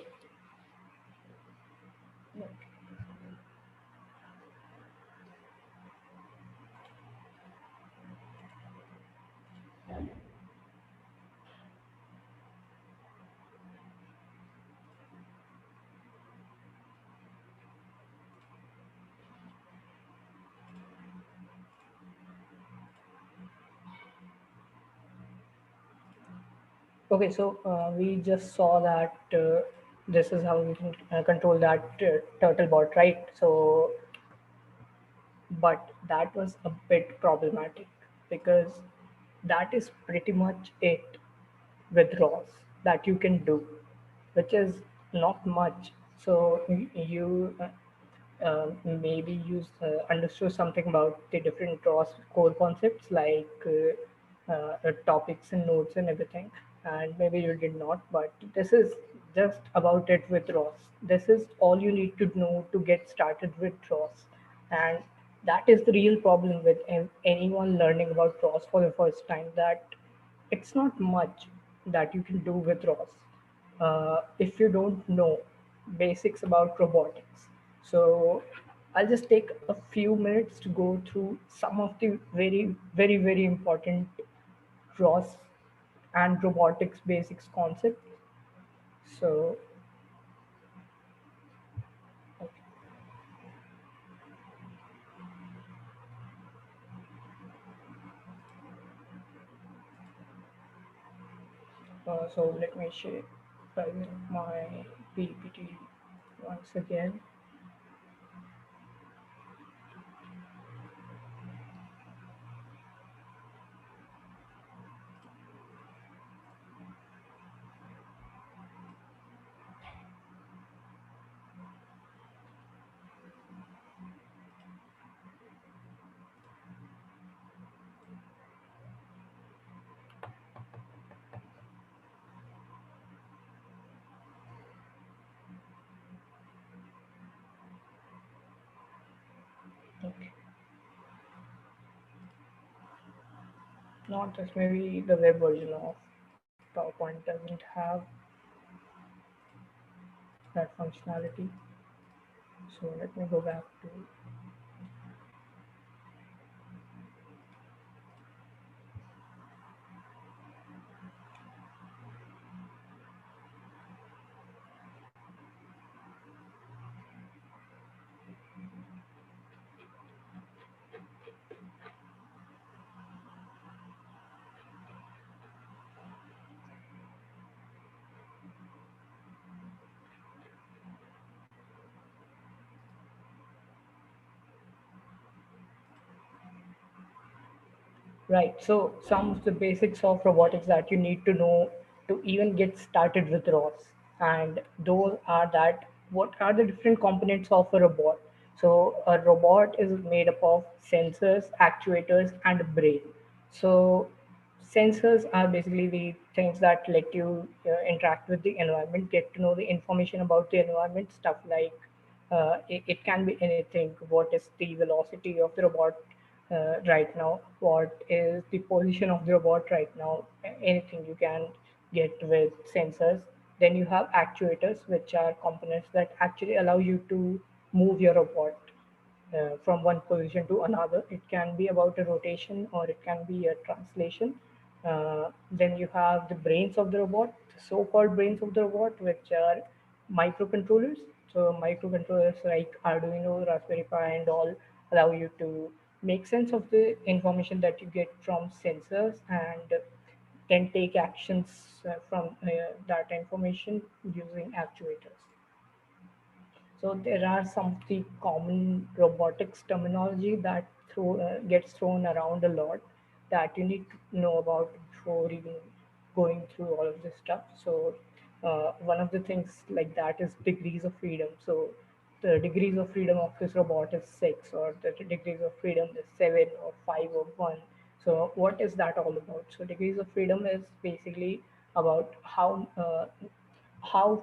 Okay, so we just saw that this is how we can control that turtle bot, right? So, but that was a bit problematic because that is pretty much it with ROS that you can do, which is not much. So you maybe you understood something about the different ROS core concepts like topics and nodes and everything, and maybe you did not. But this is just about it with ROS. This is all you need to know to get started with ROS, and that is the real problem with anyone learning about ROS for the first time. That it's not much that you can do with ROS if you don't know basics about robotics. So I'll just take a few minutes to go through some of the very important ROS and robotics basics concepts. So, okay. So let me share my PPT once again. Okay. Not just maybe the web version of PowerPoint doesn't have that functionality. So let me go back to. Right. So some of the basics of robotics that you need to know to even get started with ROS. And those are that what are the different components of a robot? So a robot is made up of sensors, actuators, and a brain. So sensors are basically the things that let you interact with the environment, get to know the information about the environment, stuff like it can be anything. What is the velocity of the robot right now? What is the position of the robot right now? Anything you can get with sensors. Then you have actuators, which are components that actually allow you to move your robot from one position to another. It can be about a rotation or it can be a translation. Then you have the brains of the robot, the so-called brains of the robot, which are microcontrollers. So microcontrollers like Arduino, Raspberry Pi, and all allow you to make sense of the information that you get from sensors and then take actions from that information using actuators. So there are some of the common robotics terminology that gets thrown around a lot that you need to know about before even going through all of this stuff. So one of the things like that is degrees of freedom. So the degrees of freedom of this robot is 6, or the degrees of freedom is 7 or 5 or 1. So what is that all about? So degrees of freedom is basically about how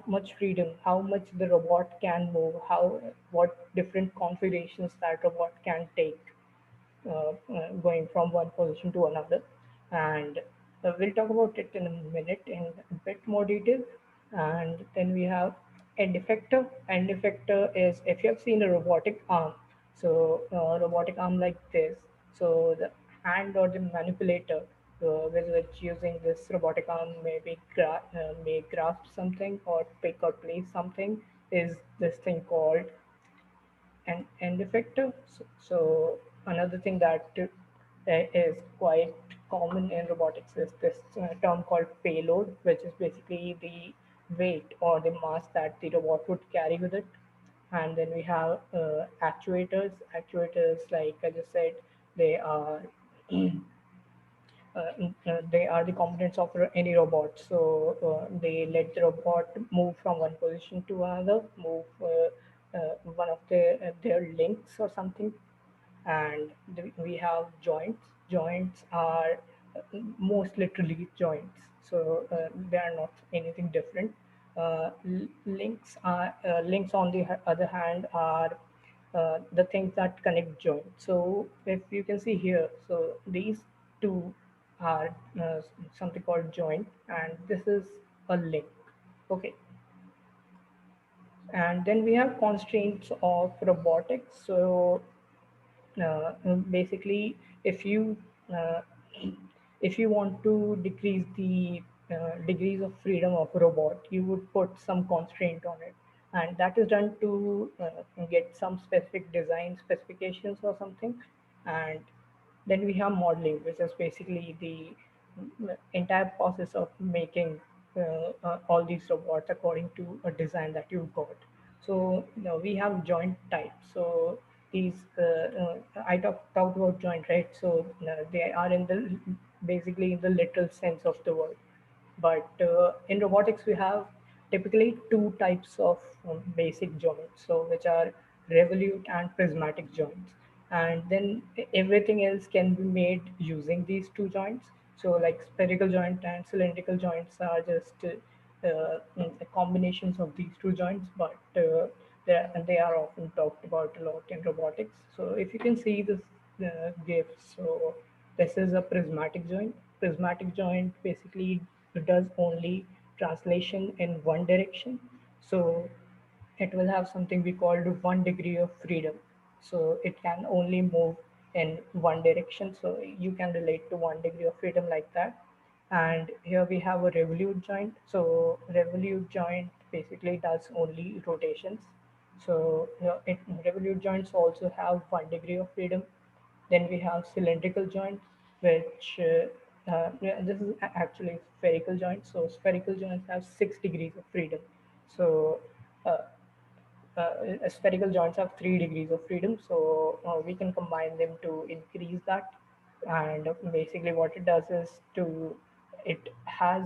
much freedom, how much the robot can move, how what different configurations that robot can take going from one position to another. And We'll talk about it in a minute in a bit more detail. And then we have end effector. End effector is if you have seen a robotic arm, so robotic arm like this. So the hand or the manipulator with which using this robotic arm may grasp something or pick or place something is this thing called and end effector. So another thing that is quite common in robotics is this term called payload, which is basically the weight or the mass that the robot would carry with it. And then we have actuators. Actuators, like I just said, they are they are the components of any robot. So they let the robot move from one position to another, move one of their links or something. And we have joints. Joints are most literally joints, so they are not anything different. Links on the other hand are the things that connect joints. So if you can see here, so these two are something called joint, and this is a link. Okay, and then we have constraints of robotics. So basically, if you uh, if you want to decrease the degrees of freedom of a robot, you would put some constraint on it, and that is done to get some specific design specifications or something. And then we have modeling, which is basically the entire process of making all these robots according to a design that you've got. So we have joint types. So these talked about joint, right? So they are in the basically in the literal sense of the word. But in robotics, we have typically two types of basic joints, so which are revolute and prismatic joints. And then everything else can be made using these two joints. So like spherical joint and cylindrical joints are just combinations of these two joints, but they are often talked about a lot in robotics. So if you can see this GIF, so this is a prismatic joint. Prismatic joint basically does only translation in one direction. So it will have something we call 1 degree of freedom. So it can only move in one direction. So you can relate to 1 degree of freedom like that. And here we have a revolute joint. So revolute joint basically does only rotations. So revolute joints also have 1 degree of freedom. Then we have cylindrical joints, which yeah, this is actually spherical joints. So spherical joints have 6 degrees of freedom. So uh, spherical joints have 3 degrees of freedom. So we can combine them to increase that. And basically, what it does is it has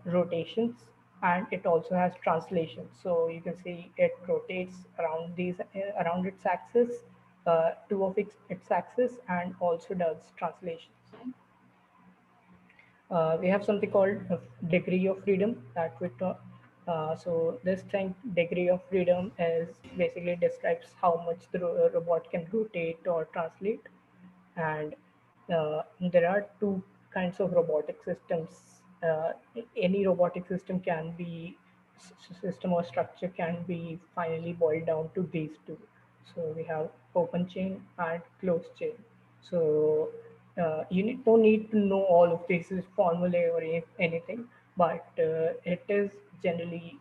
rotations, and it also has translation. So you can see it rotates around its axis, two of its axis, and also does translations. We have something called degree of freedom that we talk. So this thing, degree of freedom, is basically describes how much the robot can rotate or translate. And there are two kinds of robotic systems. Any robotic system can be system or structure can be finally boiled down to these two. So we have open chain and closed chain. So don't need to know all of this is formulae or anything, but it is generally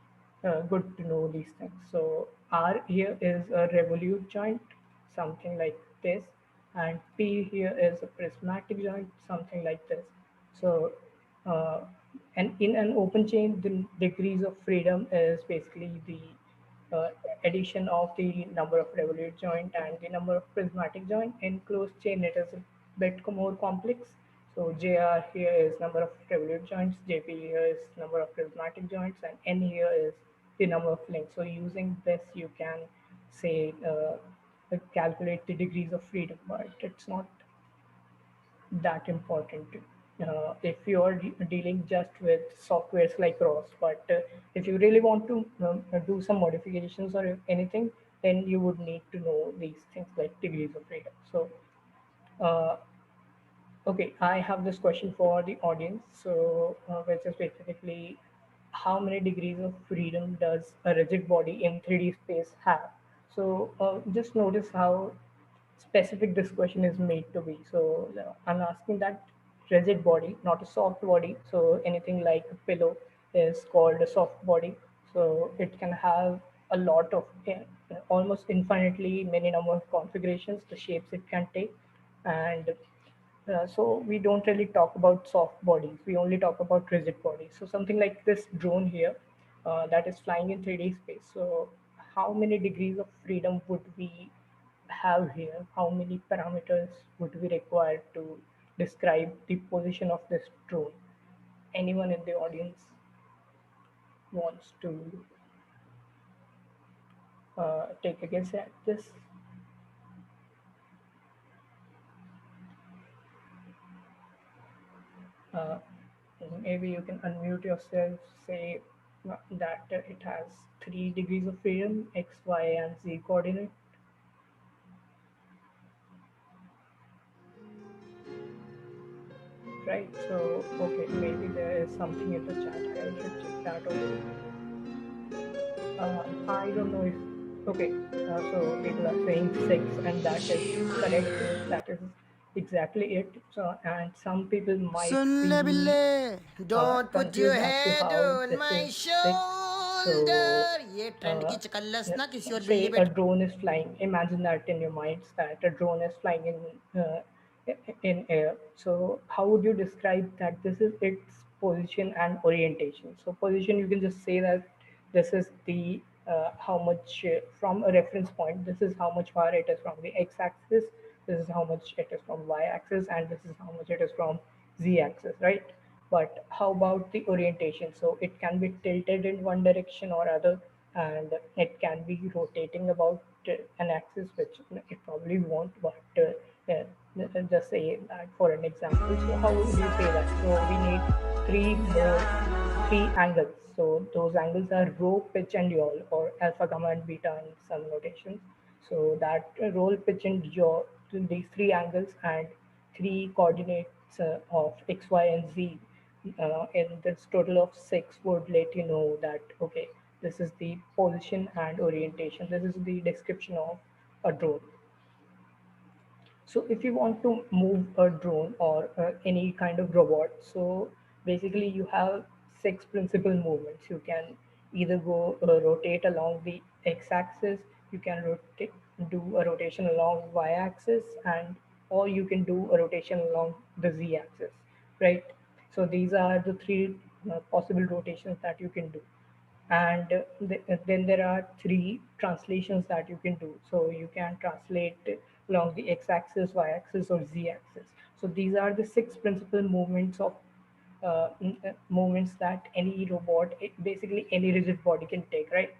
good to know these things. So R here is a revolute joint, something like this, and P here is a prismatic joint, something like this. So, uh, and in an open chain, the degrees of freedom is basically the uh, addition of the number of revolute joint and the number of prismatic joint. In closed chain, it is a bit more complex. So JR here is number of revolute joints, JP here is number of prismatic joints, and N here is the number of links. So using this, you can say calculate the degrees of freedom, but it's not that important if you are dealing just with softwares like ROS. But if you really want to do some modifications or anything, then you would need to know these things like degrees of freedom. So uh, Okay, I have this question for the audience. So, which is basically, how many degrees of freedom does a rigid body in 3D space have? So, just notice how specific this question is made to be. So, I'm asking that rigid body, not a soft body. So, anything like a pillow is called a soft body. So, it can have a lot of almost infinitely many number of configurations, the shapes it can take, and so we don't really talk about soft bodies. We only talk about rigid bodies. So something like this drone here that is flying in 3D space. So how many degrees of freedom would we have here? How many parameters would we require to describe the position of this drone? Anyone in the audience wants to take a guess at this? Uh, Maybe you can unmute yourself, say that it has 3 degrees of freedom, x, y, and z coordinate, right? So, okay, maybe there is something in the chat. I should check that also. I don't know if, okay, so people are saying 6, and that is correct. That is exactly it. So, and some people might सुन ले be बिल्ले don't put your confused as to head how on this my is 6. So, shoulder ये trend uh, की चकल्लस ना किसी और बिल्ली say पे a drone is flying. Imagine that in your minds that a drone is flying in air. So how would you describe that? This is its position and orientation. So position, you can just say that this is the how much from a reference point. This is how much far it is from the x-axis. This is how much it is from y-axis, and this is how much it is from z-axis, right? But how about the orientation? So it can be tilted in one direction or other, and it can be rotating about an axis, which it probably won't, but yeah, just say that for an example. So how would you say that? So we need three angles. So those angles are rho, pitch, and yaw, or alpha, gamma, and beta in some notations. So that rho, pitch, and yaw, these three angles and three coordinates of x, y, and z in this total of 6 would let you know that okay, this is the position and orientation. This is the description of a drone. So if you want to move a drone or any kind of robot, so basically you have 6 principal movements. You can either go rotate along the x-axis, you can rotate, do a rotation along y-axis, and or you can do a rotation along the z-axis, right? So these are the three possible rotations that you can do, and then there are three translations that you can do. So you can translate along the x-axis, y-axis, or z-axis. So these are the 6 principal movements of movements that any robot, basically any rigid body, can take, right?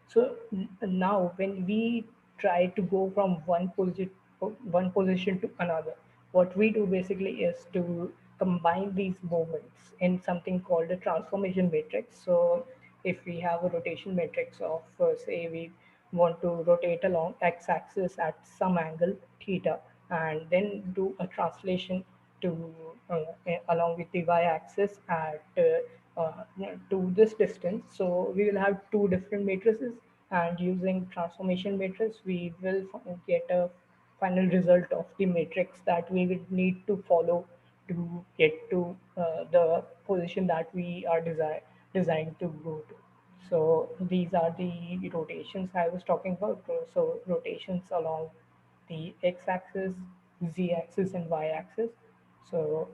So now when we try to go from one position to another, what we do basically is to combine these movements in something called a transformation matrix. So if we have a rotation matrix of say we want to rotate along x-axis at some angle theta, and then do a translation to along with the y-axis at to this distance. So we will have two different matrices, and using transformation matrix, we will get a final result of the matrix that we will need to follow to get to the position that we are designed to go to. So these are the rotations I was talking about. So rotations along the x-axis, z-axis, and y-axis. So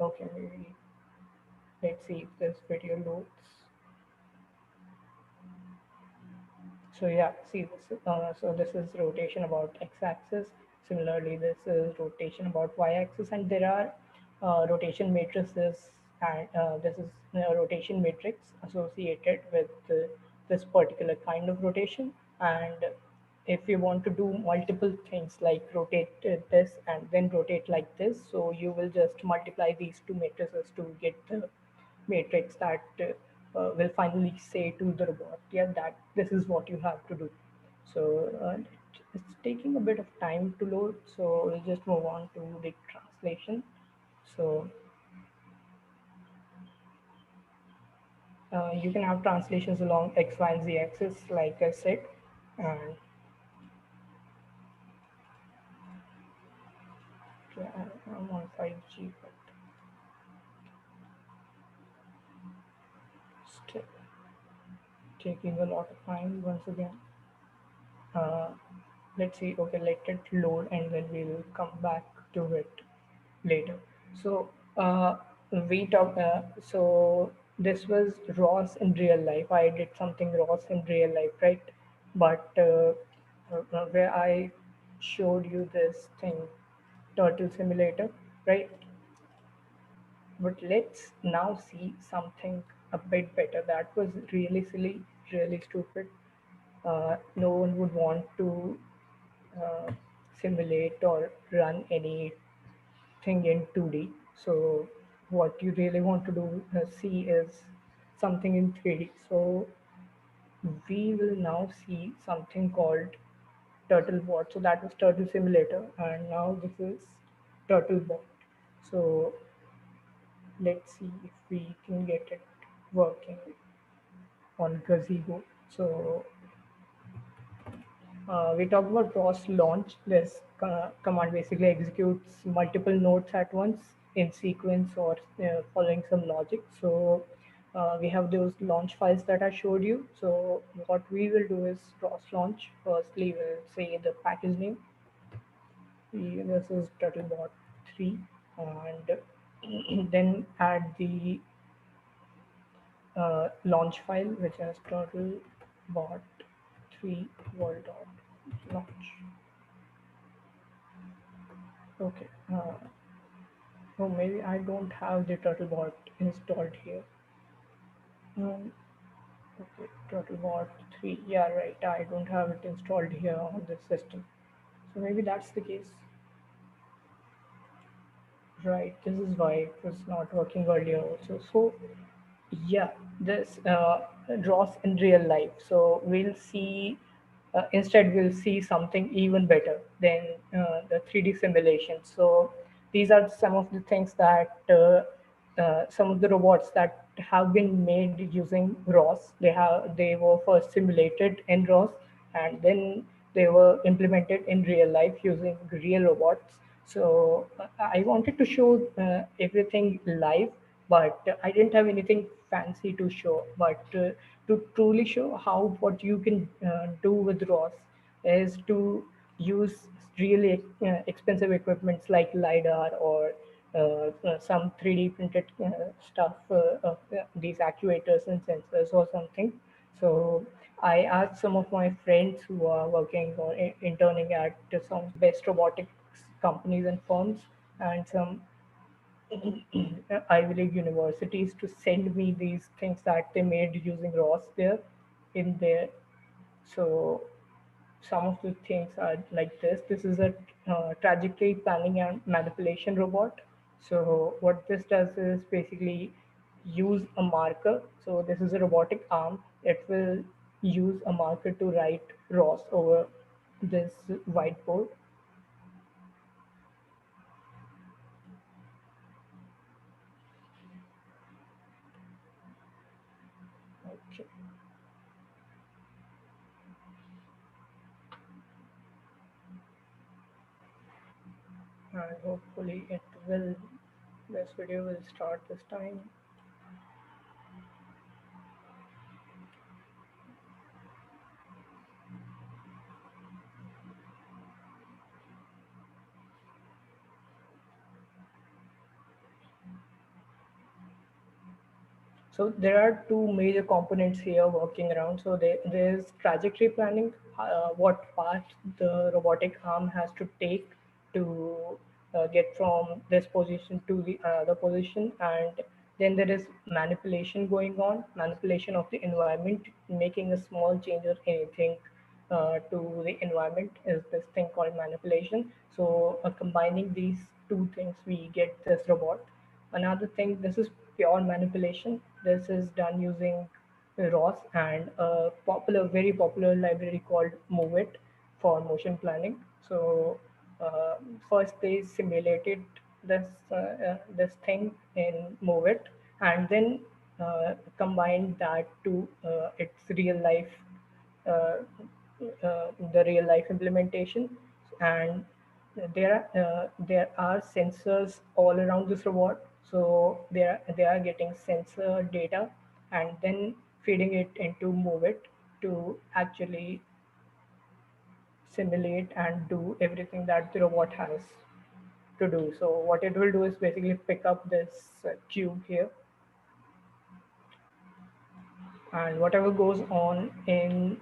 okay, maybe let's see if this video loads. So yeah, see this. So this is rotation about x-axis. Similarly, this is rotation about y-axis, and there are rotation matrices, and this is a rotation matrix associated with this particular kind of rotation. And if you want to do multiple things like rotate this and then rotate like this, so you will just multiply these two matrices to get the matrix that will finally say to the robot, yeah, that this is what you have to do. So it's taking a bit of time to load, so we'll just move on to the translation. So you can have translations along X, Y, and Z axis, like I said, and I'm on 5G, but still taking a lot of time once again. Uh, let's see. Okay, let it load, and then we'll come back to it later. So we talk. So this was Ross in real life. I did something Ross in real life, right? But where I showed you this thing, turtle simulator, right? But let's now see something a bit better. That was really silly, really stupid. No one would want to uh, simulate or run anything in 2D. So what you really want to do see is something in 3D. So we will now see something called Turtlebot. So that was Turtle Simulator, and now this is Turtlebot. So let's see if we can get it working on Gazebo. So we talked about ROS launch. This command basically executes multiple nodes at once in sequence or following some logic. So we have those launch files that I showed you. So what we will do is ROS launch. Firstly, we'll say the package name. This is Turtlebot 3, and then add the launch file, which has turtlebot 3 world dot launch. Okay. Oh, maybe I don't have the turtlebot installed here. Um, okay, turtlebot 3. Yeah, right. I don't have it installed here on this system. So maybe that's the case. Right. This is why it was not working earlier also. So yeah, this draws in real life. So we'll see, instead, we'll see something even better than the 3D simulation. So these are some of the things that some of the robots that have been made using ROS. They were first simulated in ROS, and then they were implemented in real life using real robots. So I wanted to show everything live, but I didn't have anything fancy to show. But to truly show how what you can do with ROS is to use really expensive equipments like LiDAR or some 3D printed stuff, these actuators and sensors or something. So I asked some of my friends who are working or interning at some best robotics companies and firms and some Ivy League universities to send me these things that they made using ROS there in there. So some of the things are like this. This is a trajectory planning and manipulation robot. So what this does is basically use a marker. So this is a robotic arm. It will use a marker to write ROS over this whiteboard. Okay. And hopefully it will, this video will start this time. So there are two major components here working around. So there's trajectory planning, what path the robotic arm has to take to get from this position to the other position, and then there is manipulation going on, manipulation of the environment, making a small change or anything to the environment is this thing called manipulation. So combining these two things, we get this robot. Another thing, this is pure manipulation. This is done using ROS and a very popular library called MoveIt for motion planning. So first they simulated this thing in Move It, and then combined that to its real life, uh, the real life implementation. And there are sensors all around this robot, so they are getting sensor data and then feeding it into Move It to actually simulate and do everything that the robot has to do. So what it will do is basically pick up this cube here, and whatever goes on in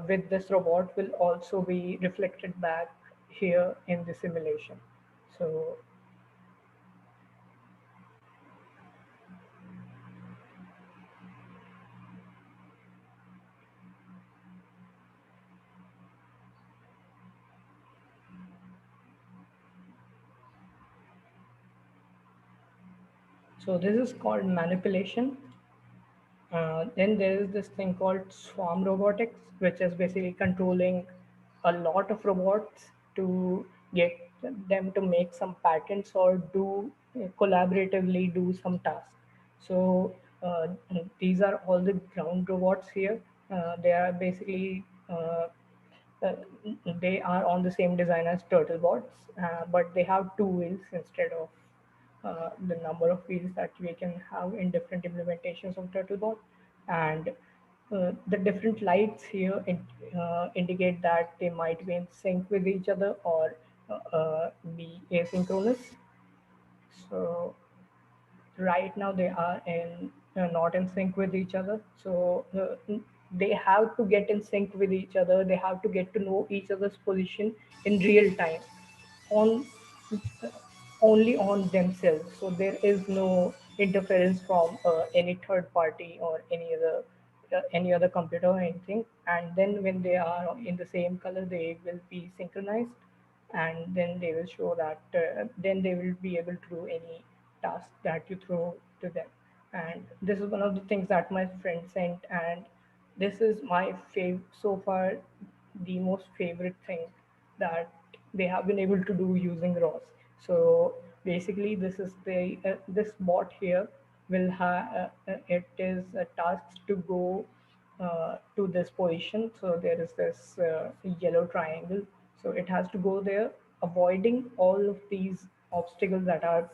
with this robot will also be reflected back here in the simulation. So this is called manipulation. Then there is this thing called swarm robotics, which is basically controlling a lot of robots to get them to make some patterns or do collaboratively do some tasks. So these are all the ground robots here. They are basically uh, they are on the same design as turtlebots, but they have two wheels instead of the number of wheels that we can have in different implementations of turtlebot. And the different lights here indicate that they might be in sync with each other or be asynchronous. So right now they are in not in sync with each other. So they have to get in sync with each other. They have to get to know each other's position in real time on only on themselves. So there is no interference from any third party or any other computer or anything. And then when they are in the same color, they will be synchronized, and then they will show that then they will be able to do any task that you throw to them. And this is one of the things that my friend sent, and this is my so far the most favorite thing that they have been able to do using ROS. So basically, this is the this bot here will have it is a task to go to this position. So there is this yellow triangle. So it has to go there, avoiding all of these obstacles that are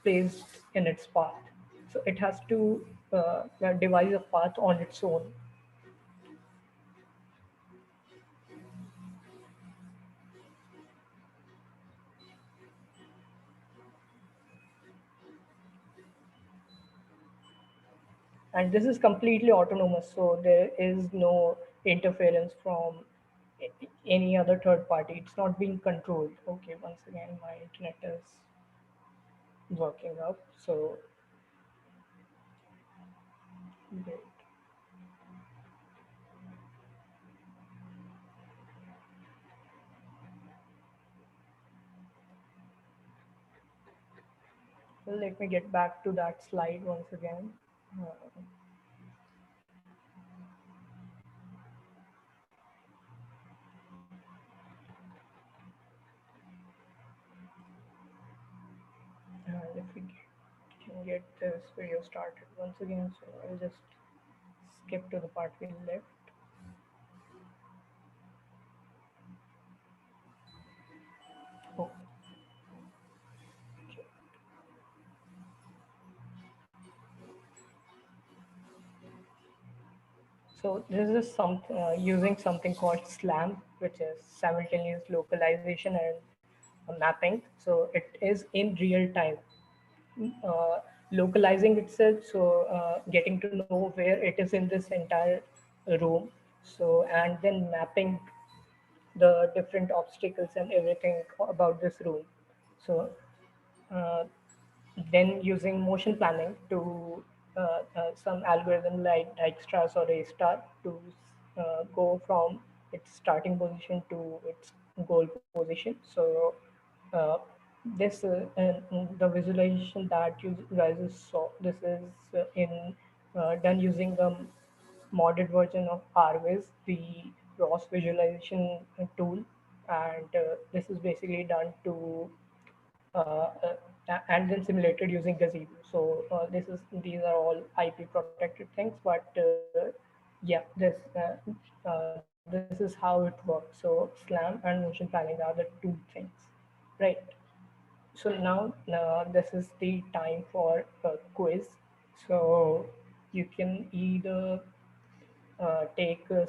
placed in its path. So it has to devise a path on its own. And this is completely autonomous, so there is no interference from any other third party. It's not being controlled. Okay, once again my internet is working up, so great. Well, let me get back to that slide once again. uh, and if we can get this video started once again, so I'll just skip to the part we left. Oh, okay. So this is using something called SLAM, which is simultaneous localization and mapping. So it is in real time, uh, localizing itself. So getting to know where it is in this entire room. So and then mapping the different obstacles and everything about this room. So uh, then using motion planning to some algorithm like Dijkstra's or A star to go from its starting position to its goal position. So uh, this the visualization that you guys saw, this is in done using the modded version of RViz, the cross visualization tool, and this is basically done to and then simulated using Gazebo. So these are all IP protected things, but yeah, this is how it works. So SLAM and motion planning are the two things, right? So now this is the time for a quiz. So you can either take a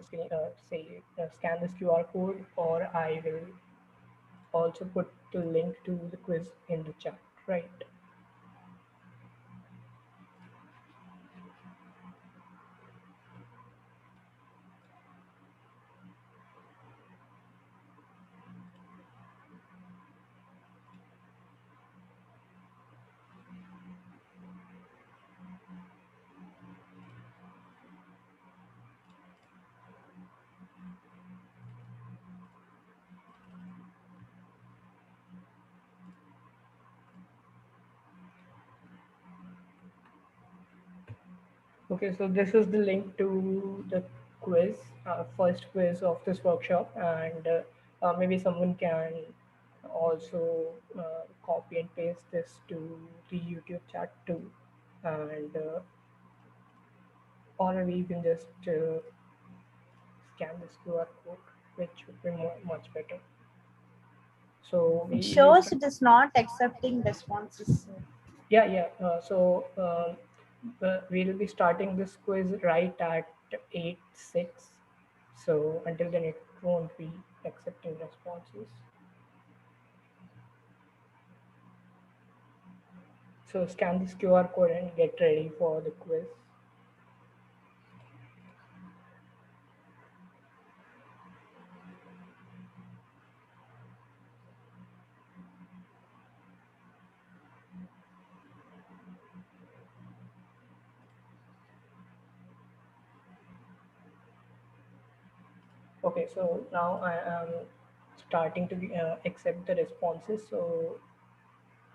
screen, scan this QR code, or I will also put the link to the quiz in the chat, right? Okay, so this is the link to the quiz, first quiz of this workshop, and maybe someone can also copy and paste this to the YouTube chat too, and or maybe you can just scan this QR code, which would be much better. So It we will shows start. it is not accepting responses. Yeah. We'll be starting this quiz right at 8:06. So until then, it won't be accepting responses. So scan this QR code and get ready for the quiz. Okay, so now I am starting to accept the responses. So,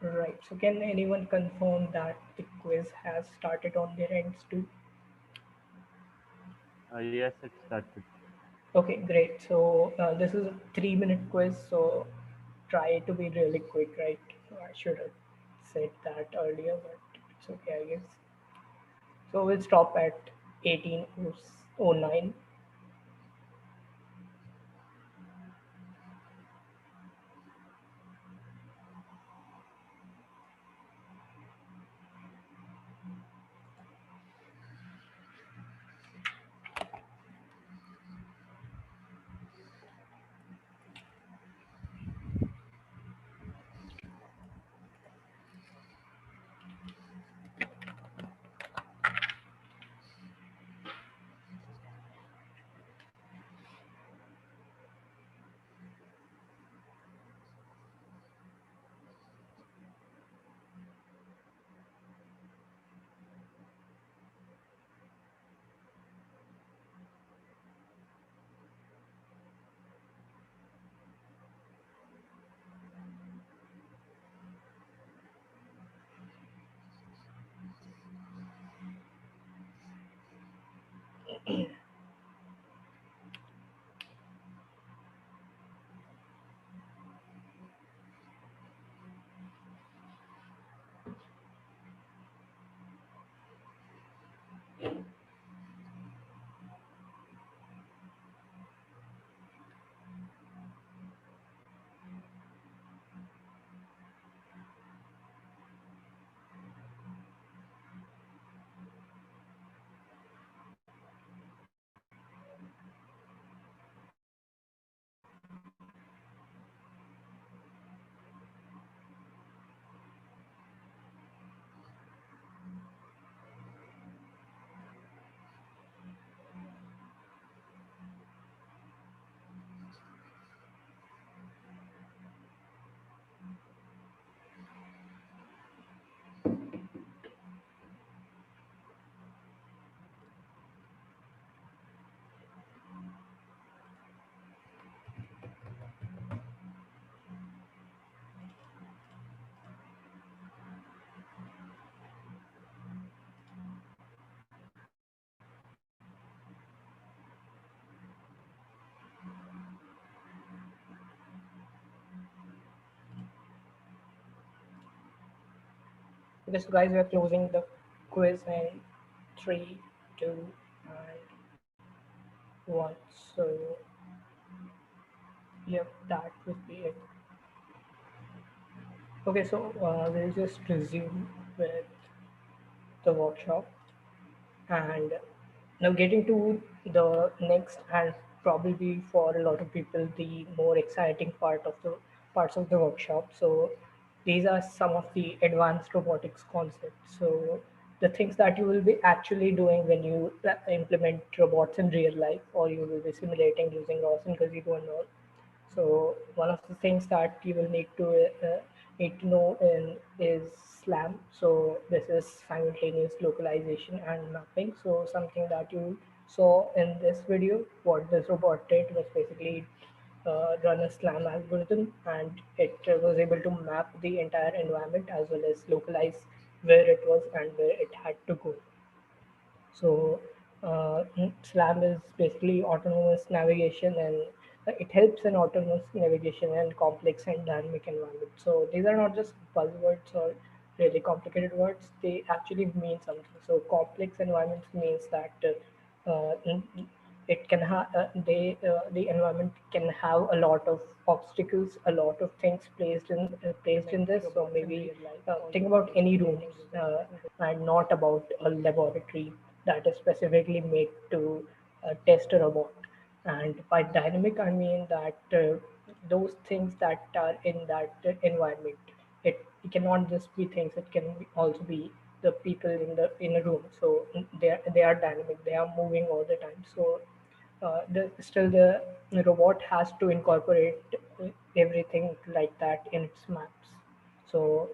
right. So can anyone confirm that the quiz has started on their ends too? Yes, it started. Okay, great. So this is a 3-minute quiz. So try to be really quick, right? I should have said that earlier, but it's okay, I guess. So we'll stop at 18:09. Okay, so guys, we are closing the quiz in three, two, and one. So, yep, that would be it. Okay, so we'll just resume with the workshop. And now getting to the next and probably for a lot of people the more exciting parts of the workshop. So these are some of the advanced robotics concepts. So the things that you will be actually doing when you implement robots in real life, or you will be simulating using ROS and Gazebo and all. So one of the things that you will need to know is SLAM. So this is simultaneous localization and mapping. So something that you saw in this video, what this robot did was basically run a SLAM algorithm, and it was able to map the entire environment as well as localize where it was and where it had to go. So SLAM is basically autonomous navigation, and it helps in autonomous navigation and complex and dynamic environments. So these are not just buzzwords or really complicated words; they actually mean something. So complex environments means that it can have the environment can have a lot of obstacles, a lot of things placed in this. So maybe think about any rooms, and not about a laboratory that is specifically made to test a robot. And by dynamic, I mean that those things that are in that environment, it cannot just be things. It can also be the people in a room. So they are dynamic. They are moving all the time. So still the robot has to incorporate everything like that in its maps. So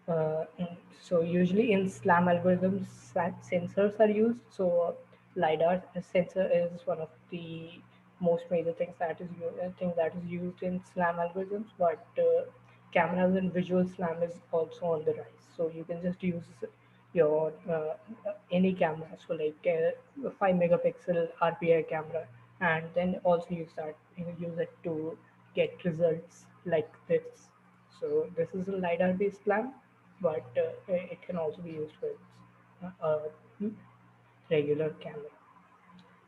uh, mm, so usually in SLAM algorithms, sensors are used. So LiDAR sensor is one of the most major thing that is used in SLAM algorithms, but cameras and visual SLAM is also on the rise. So you can just use your any camera, so like 5 megapixel RPI camera, and then also use it to get results like this. So this is a LiDAR based lamp, but it can also be used with a regular camera.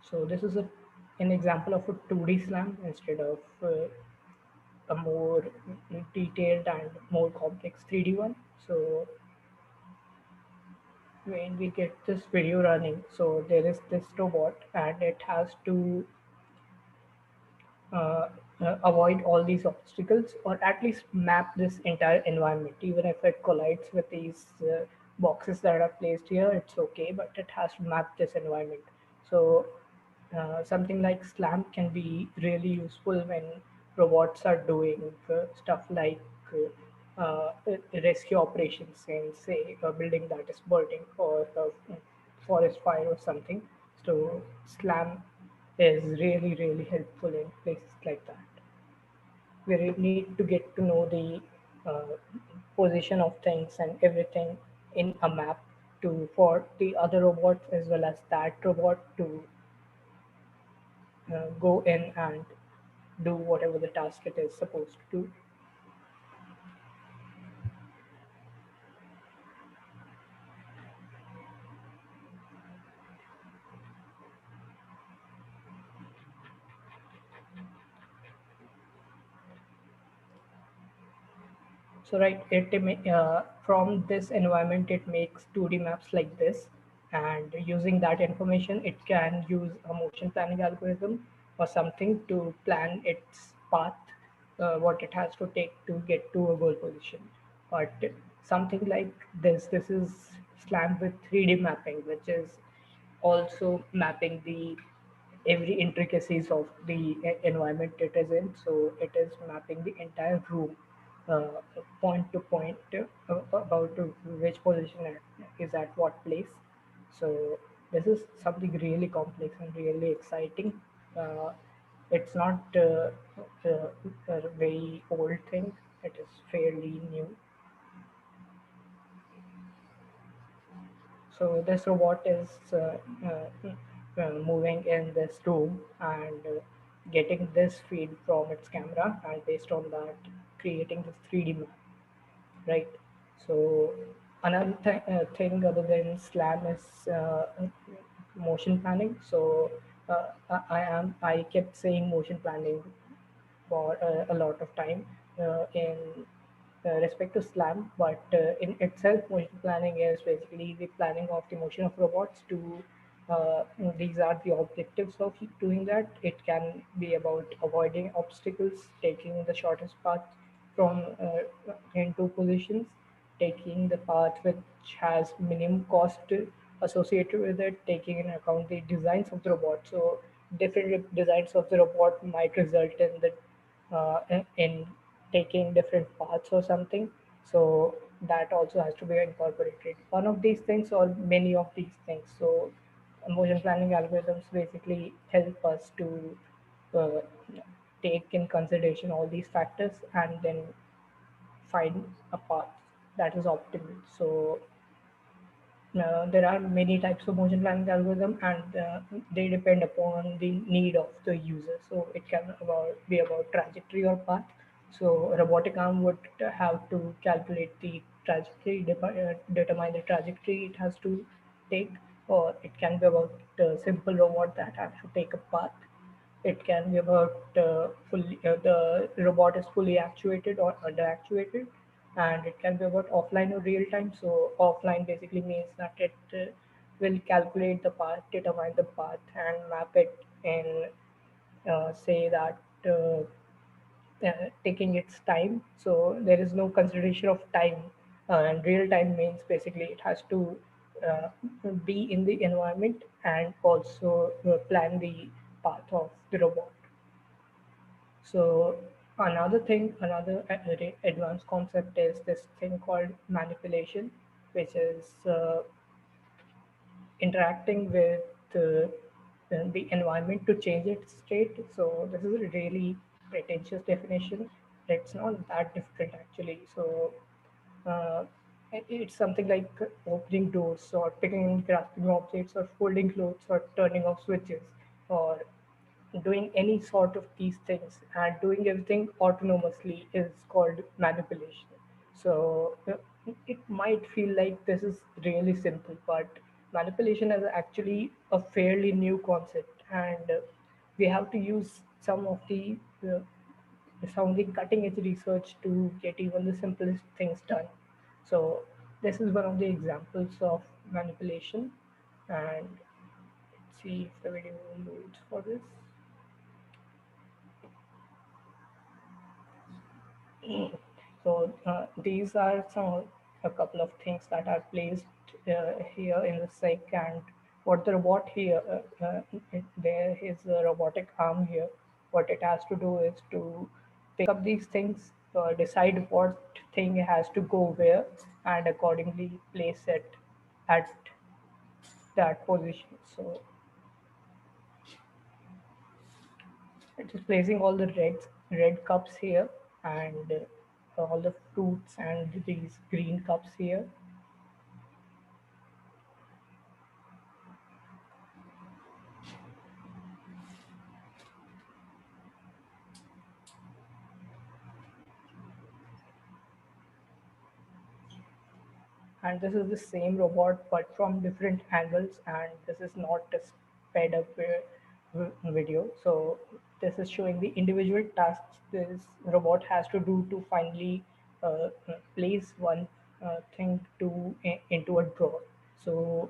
So this is an example of a 2D slam instead of a more detailed and more complex 3D one. So when we get this video running, so there is this robot and it has to uh, avoid all these obstacles, or at least map this entire environment. Even if it collides with these boxes that are placed here, it's okay, but it has to map this environment. So something like SLAM can be really useful when robots are doing stuff like rescue operations in, say, a building that is burning, or a forest fire or something. So SLAM is really, really helpful in places like that. We really need to get to know the uh, position of things and everything in a map to for the other robots as well as that robot to go in and do whatever the task it is supposed to do. So right, from this environment, it makes 2D maps like this, and using that information, it can use a motion planning algorithm or something to plan its path, what it has to take to get to a goal position. But something like this is slammed with 3D mapping, which is also mapping the every intricacies of the environment it is in. So it is mapping the entire room, uh, point to point, about which position is at what place. So this is something really complex and really exciting. Uh, it's not a very old thing. It is fairly new. So this robot is moving in this room and getting this feed from its camera, and based on that, creating this 3D map, right? So Another thing other than SLAM is motion planning. So I kept saying motion planning for a lot of time in respect to SLAM, but in itself, motion planning is basically the planning of the motion of robots to. Uh, these are the objectives of doing that. It can be about avoiding obstacles, taking the shortest path from into positions, taking the path which has minimum cost associated with it, taking into account the designs of the robot. So different designs of the robot might result in the in taking different paths or something. So that also has to be incorporated. One of these things or many of these things. So motion planning algorithms basically help us to uh, take in consideration all these factors and then find a path that is optimal. So there are many types of motion planning algorithm, and they depend upon the need of the user. So it can be about trajectory or path. So a robotic arm would have to calculate the trajectory, determine the trajectory it has to take, or it can be about a simple robot that has to take a path. It can be about the robot is fully actuated or under actuated, and it can be about offline or real time. So offline basically means that it will calculate the path, determine the path, and map it in say that taking its time. So there is no consideration of time, and real time means basically it has to uh, be in the environment and also plan the path of the robot. So another advanced concept is this thing called manipulation, which is interacting with the environment to change its state. So this is a really pretentious definition. It's not that different actually. So uh, it's something like opening doors or picking and grasping objects or folding clothes or turning off switches or doing any sort of these things and doing everything autonomously is called manipulation. So it might feel like this is really simple, but manipulation is actually a fairly new concept, and we have to use uh, some of the cutting edge research to get even the simplest things done. So this is one of the examples of manipulation, and let's see if the video loads for this. So these are a couple of things that are placed here in the SIG, and what the robot here, there is a robotic arm here. What it has to do is to pick up these things, decide what thing has to go where, and accordingly place it at that position. So it is placing all the red cups here, and all the fruits and these green cups here. And this is the same robot but from different angles, and this is not a sped up video. So this is showing the individual tasks this robot has to do to finally place one thing into a drawer. So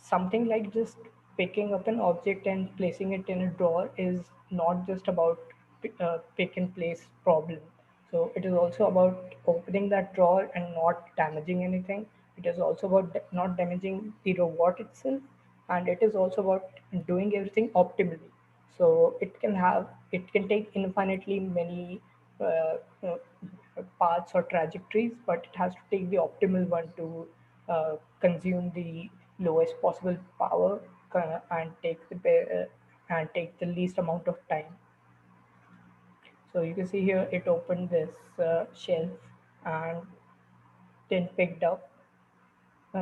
something like just picking up an object and placing it in a drawer is not just about pick and place problem. So it is also about opening that drawer and not damaging anything. It is also about not damaging the robot itself, and it is also about doing everything optimally. So it can take infinitely many uh, uh, paths or trajectories, but it has to take the optimal one to consume the lowest possible power and take the least amount of time. So you can see here it opened this shelf and then picked up.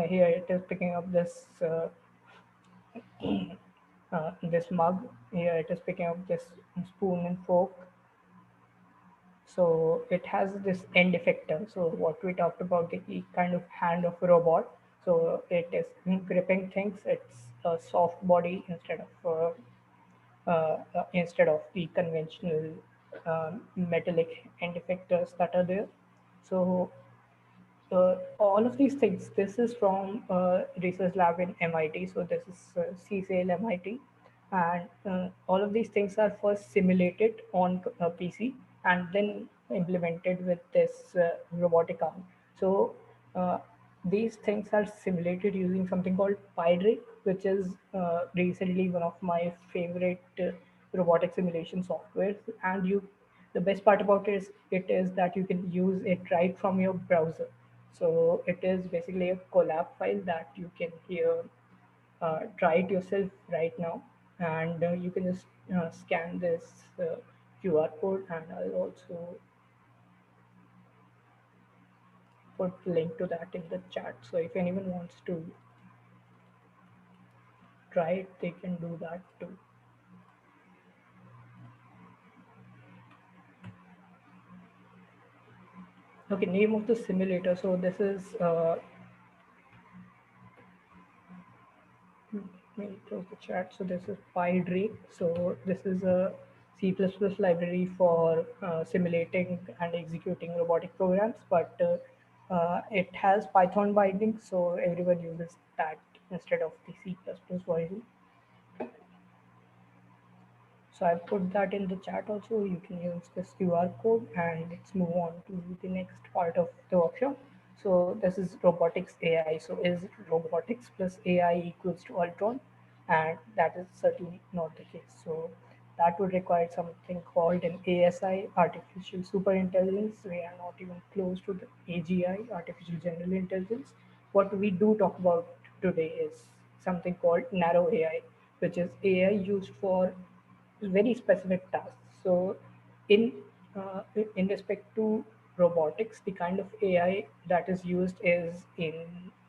Here it is picking up this mug. Here it is picking up this spoon and fork. So it has this end effector. So what we talked about, the kind of hand of a robot. So it is gripping things. It's a soft body instead of the conventional metallic end effectors that are there. So all of these things, this is from research lab in MIT. So this is CSAIL MIT, and all of these things are first simulated on a PC and then implemented with this robotic arm. So uh, these things are simulated using something called PyDray, which is recently one of my favorite robotic simulation softwares. And the best part about it is that you can use it right from your browser. So it is basically a collab file that you can here try it yourself right now, and you can just scan this QR code, and I'll also put link to that in the chat. So if anyone wants to try it, they can do that too. Okay, name of the simulator. So this is let me close the chat. So this is PyDray. So this is a C++ library for simulating and executing robotic programs, but it has Python binding, so everyone uses that instead of the C++ version. So I put that in the chat also. You can use this QR code, and let's move on to the next part of the workshop. So this is robotics AI. So is robotics plus AI equals to Ultron? And that is certainly not the case. So that would require something called an ASI, artificial superintelligence. We are not even close to the AGI, artificial general intelligence. What we do talk about today is something called narrow AI, which is AI used for very specific tasks. So, in in respect to robotics, the kind of AI that is used is in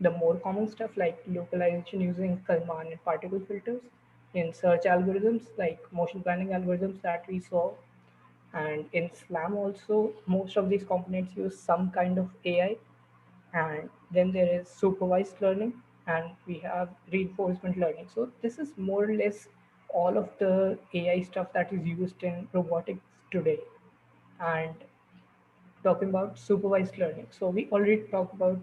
the more common stuff like localization using Kalman and particle filters, in search algorithms like motion planning algorithms that we saw, and in SLAM also most of these components use some kind of AI. And then there is supervised learning, and we have reinforcement learning. So this is more or less all of the AI stuff that is used in robotics today. And talking about supervised learning, so we already talked about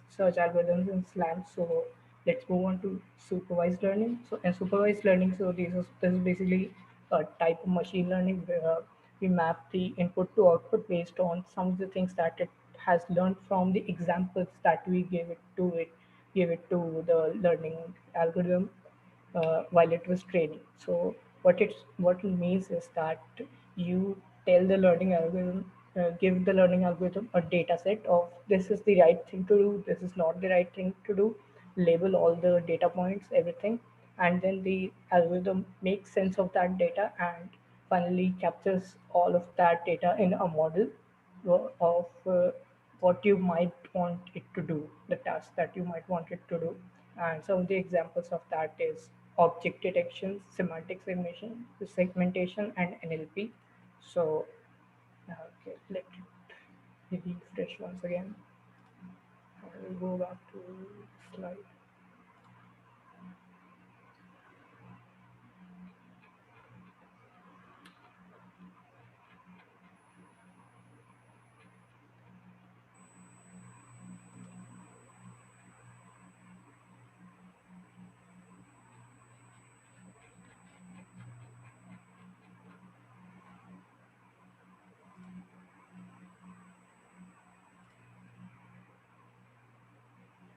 search algorithms and SLAM. So let's move on to supervised learning. So in supervised learning, so this is basically a type of machine learning where we map the input to output based on some of the things that it has learned from the examples that we gave it to the learning algorithm while it was training. So what it means is that you tell the learning algorithm, give the learning algorithm a data set of this is the right thing to do, this is not the right thing to do, label all the data points, everything, and then the algorithm makes sense of that data and finally captures all of that data in a model of what you might want it to do, the task that you might want it to do. And some of the examples of that is object detection, semantic segmentation, and NLP. So, okay, let me refresh once again. I will go back to slide.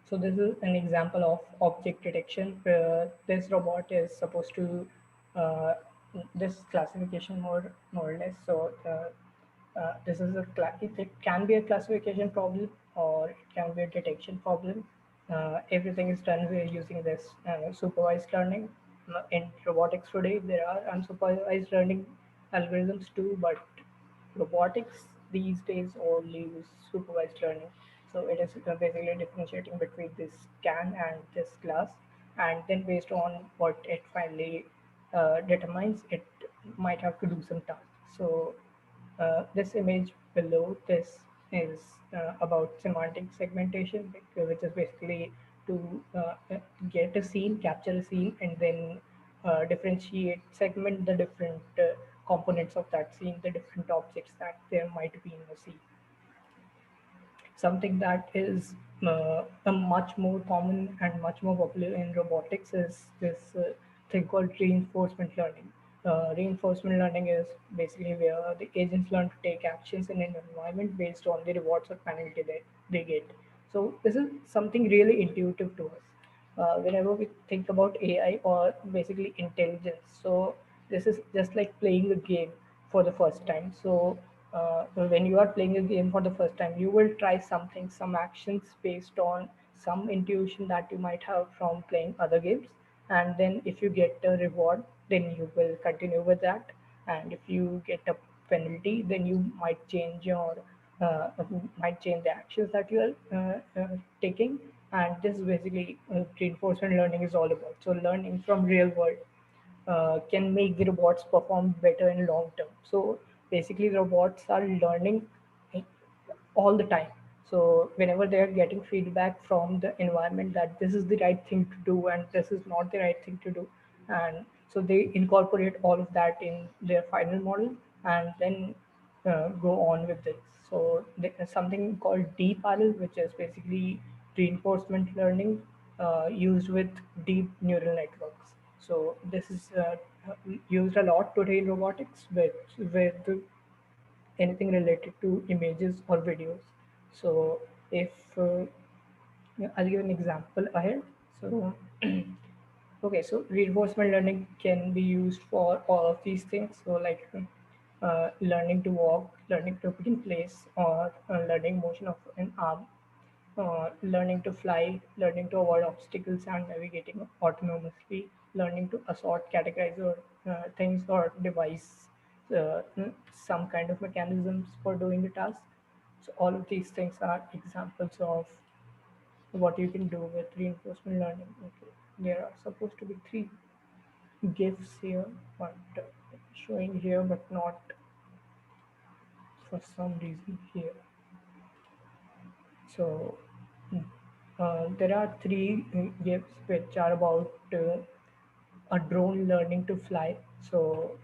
So this is an example of object detection where this robot is supposed to uh, this classification more or less. So this is it can be a classification problem or it can be a detection problem. Everything is done using this supervised learning. In robotics today, there are unsupervised learning algorithms too, but robotics these days only use supervised learning. So it is basically differentiating between this can and this class, and then based on what it finally determines, it might have to do some tasks. So This image below this is about semantic segmentation, which is basically to get a scene, capture a scene, and then differentiate, segment the different components of that scene, the different objects that there might be in the scene. Something that is a much more common and much more popular in robotics is this thing called reinforcement learning. Reinforcement learning is basically where the agents learn to take actions in an environment based on the rewards or penalty they get. So this is something really intuitive to us whenever we think about AI or basically intelligence. So this is just like playing a game for the first time. So when you are playing a game for the first time, you will try something, some actions based on some intuition that you might have from playing other games. And then if you get a reward, then you will continue with that. And if you get a penalty, then you uh, might change the actions that you are taking. And this is basically reinforcement learning is all about. So learning from real world can make the robots perform better in long term. So basically, robots are learning all the time. So whenever they are getting feedback from the environment that this is the right thing to do and this is not the right thing to do, and so they incorporate all of that in their final model and then go on with this. So there's something called deep RL, which is basically reinforcement learning used with deep neural networks. So this is used a lot today in robotics with anything related to images or videos. So if I'll give an example ahead. So okay, so reinforcement learning can be used for all of these things. So like learning to walk, learning to put in place, or learning motion of an arm, learning to fly, learning to avoid obstacles and navigating autonomously, learning to assort, categorize or things or devise some kind of mechanisms for doing the task. So all of these things are examples of what you can do with reinforcement learning. Okay, there are supposed to be three GIFs here, but showing here, but not for some reason here. So there are three GIFs which are about a drone learning to fly. So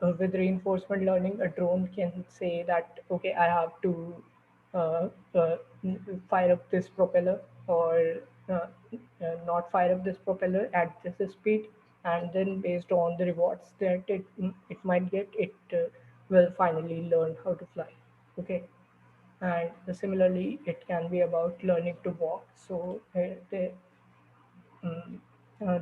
with reinforcement learning, a drone can say that, okay, I have to uh, uh, fire up this propeller or not fire up this propeller at this speed. And then based on the rewards that it might get, it will finally learn how to fly. Okay, and similarly it can be about learning to walk. So mm,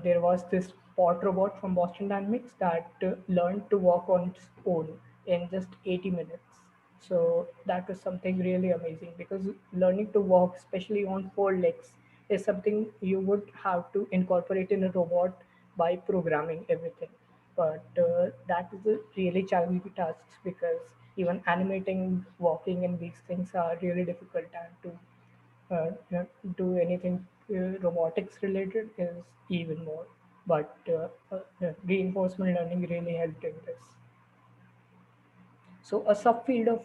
there was this spot robot from Boston Dynamics that learned to walk on its own in just 80 minutes. So that was something really amazing because learning to walk, especially on four legs, is something you would have to incorporate in a robot by programming everything. But that is a really challenging task because even animating, walking, and these things are really difficult, and to do anything robotics related is even more. But reinforcement learning really helped in this. So a subfield of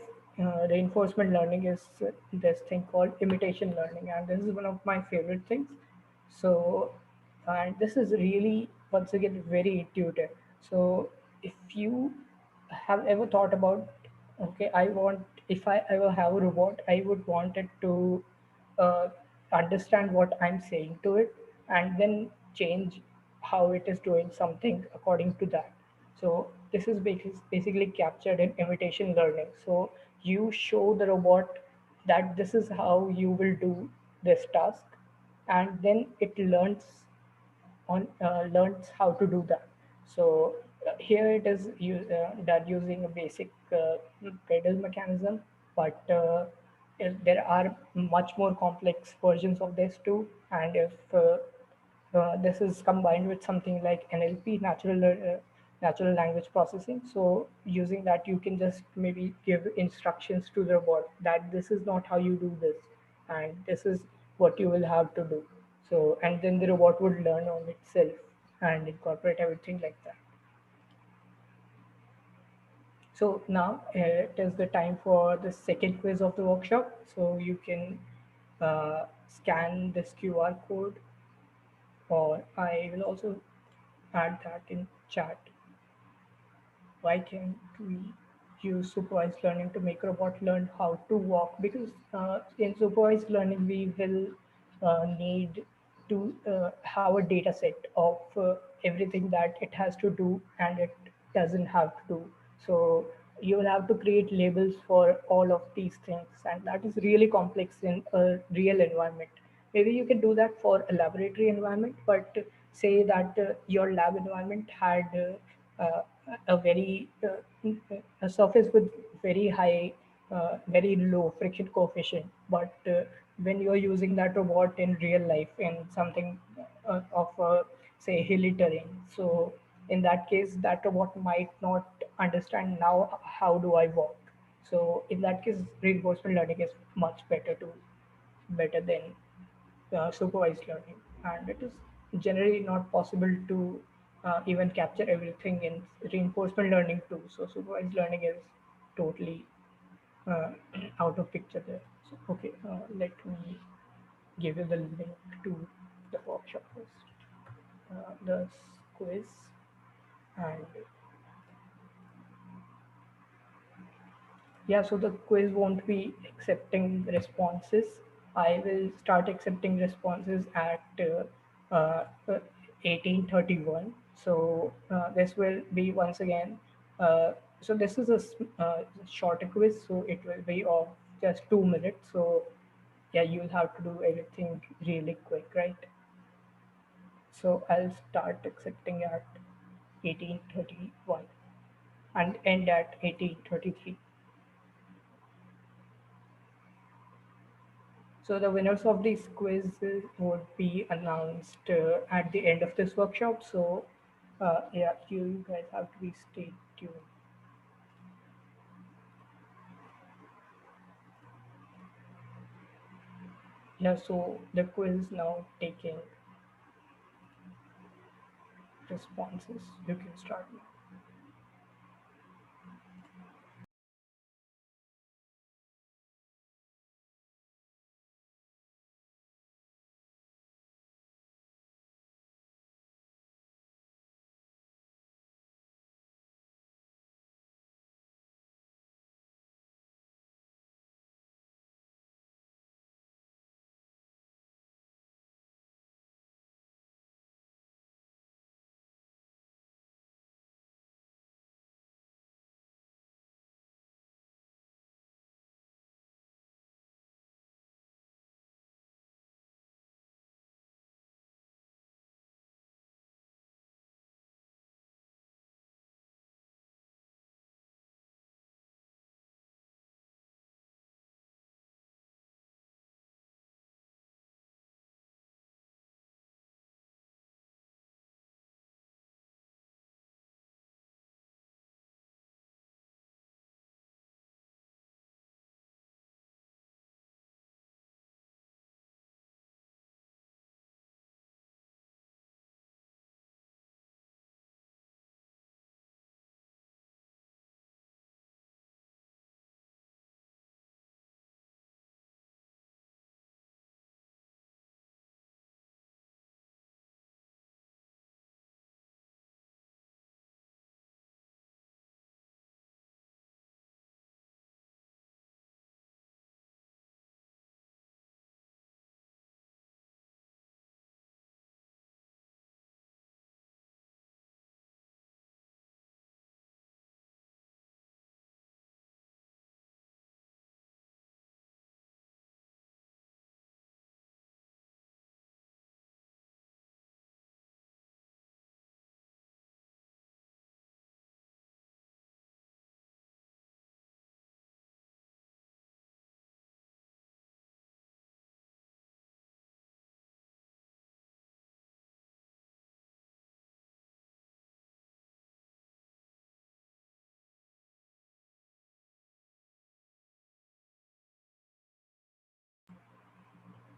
reinforcement learning is this thing called imitation learning, and this is one of my favorite things. So, and this is really once again very intuitive. So, if you have ever thought about, okay, I want if I ever have a robot, I would want it to uh, understand what I'm saying to it, and then change how it is doing something according to that. So this is basically captured in imitation learning. So you show the robot that this is how you will do this task, and then it learns how to do that. So here it is done using a basic pedal mechanism, but there are much more complex versions of this too. And if this is combined with something like NLP, natural language processing. So using that, you can just maybe give instructions to the robot that this is not how you do this, and this is what you will have to do. So and then the robot would learn on itself and incorporate everything like that. So now it is the time for the second quiz of the workshop. So you can scan this QR code, or I will also add that in chat. Why can't we use supervised learning to make robot learn how to walk? Because in supervised learning, we will need to have a data set of everything that it has to do and it doesn't have to do. So you will have to create labels for all of these things, and that is really complex in a real environment. Maybe you can do that for a laboratory environment, but say that your lab environment had a very a surface with very high, very low friction coefficient. But when you're using that robot in real life in something of say hilly terrain, so in that case, that robot might not understand now how do I walk. So in that case, reinforcement learning is much better than supervised learning, and it is generally not possible to even capture everything in reinforcement learning too. So supervised learning is totally uh, out of picture there. So, okay, let me give you the link to the workshop first, the quiz, and yeah, so the quiz won't be accepting responses. I will start accepting responses at 18:31. So this will be once again. So this is a shorter quiz, so it will be of just 2 minutes. So yeah, you'll have to do everything really quick, right? So I'll start accepting at 18:31 and end at 18:33. So the winners of these quizzes would be announced at the end of this workshop. So yeah, you guys have to be stay tuned. Yeah, so the quiz now taking responses. You can start now.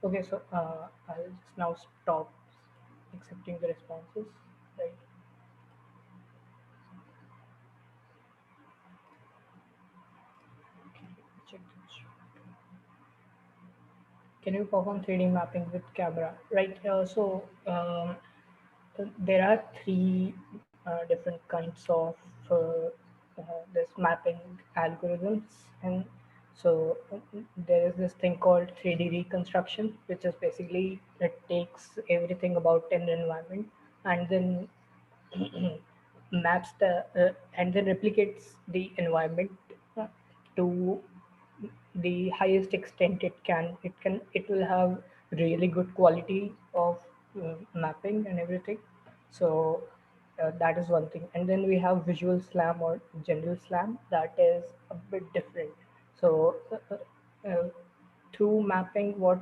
Okay, so I'll now stop accepting the responses. Right. check this. Can you perform 3D mapping with camera? Right. There are three different kinds of this mapping algorithms, and there is this thing called 3D reconstruction, which is basically it takes everything about an environment and then maps and then replicates the environment uh, to the highest extent it can. It will have really good quality of mapping and everything. So that is one thing. And then we have visual slam or general slam, that is a bit different. So through mapping, what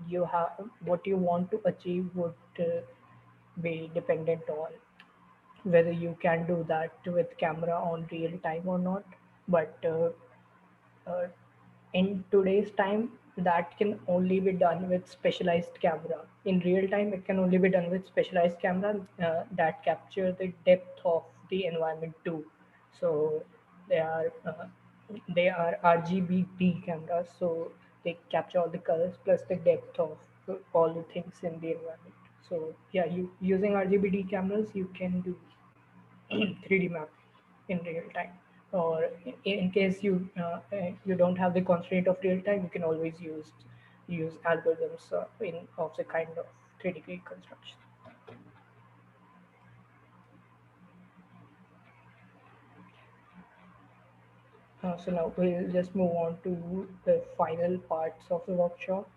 you want to achieve would be dependent on whether you can do that with camera on real time or not. But uh, in today's time, that can only be done with specialized camera. In real time, it can only be done with specialized camera that capture the depth of the environment too. So they are uh, they are RGBT cameras, so they capture all the colors plus the depth of all the things in the environment. So yeah, you using RGBT cameras, you can do 3D mapping in real time. Or in case you don't have the constraint of real time, you can always use algorithms in of the kind of 3D reconstruction. So now we'll just move on to the final parts of the workshop.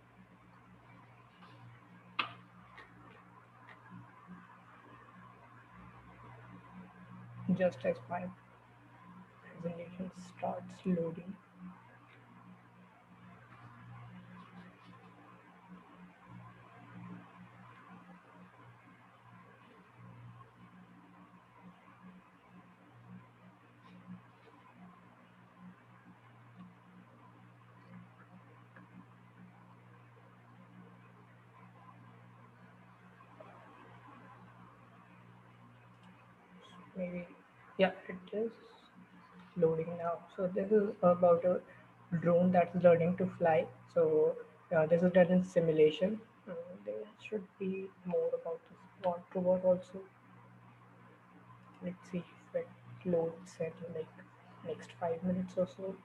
Just as my presentation starts loading. Maybe, yeah, it is loading now. So this is about a drone that's learning to fly. So this is done in simulation. There should be more about this robot also. Let's see if it loads in like next 5 minutes or so.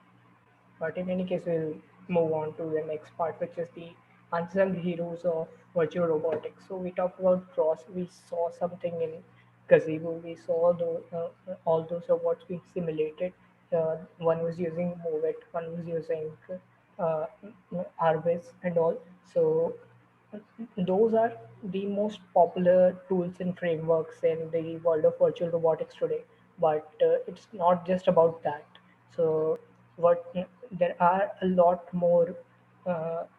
But in any case, we'll move on to the next part, which is the unsung heroes of virtual robotics. So we talked about cross. We saw something in Gazebo. We saw all those robots being simulated. One was using Movit, one was using uh, Arbis and all. So those are the most popular tools and frameworks in the world of virtual robotics today. But it's not just about that. So what there are a lot more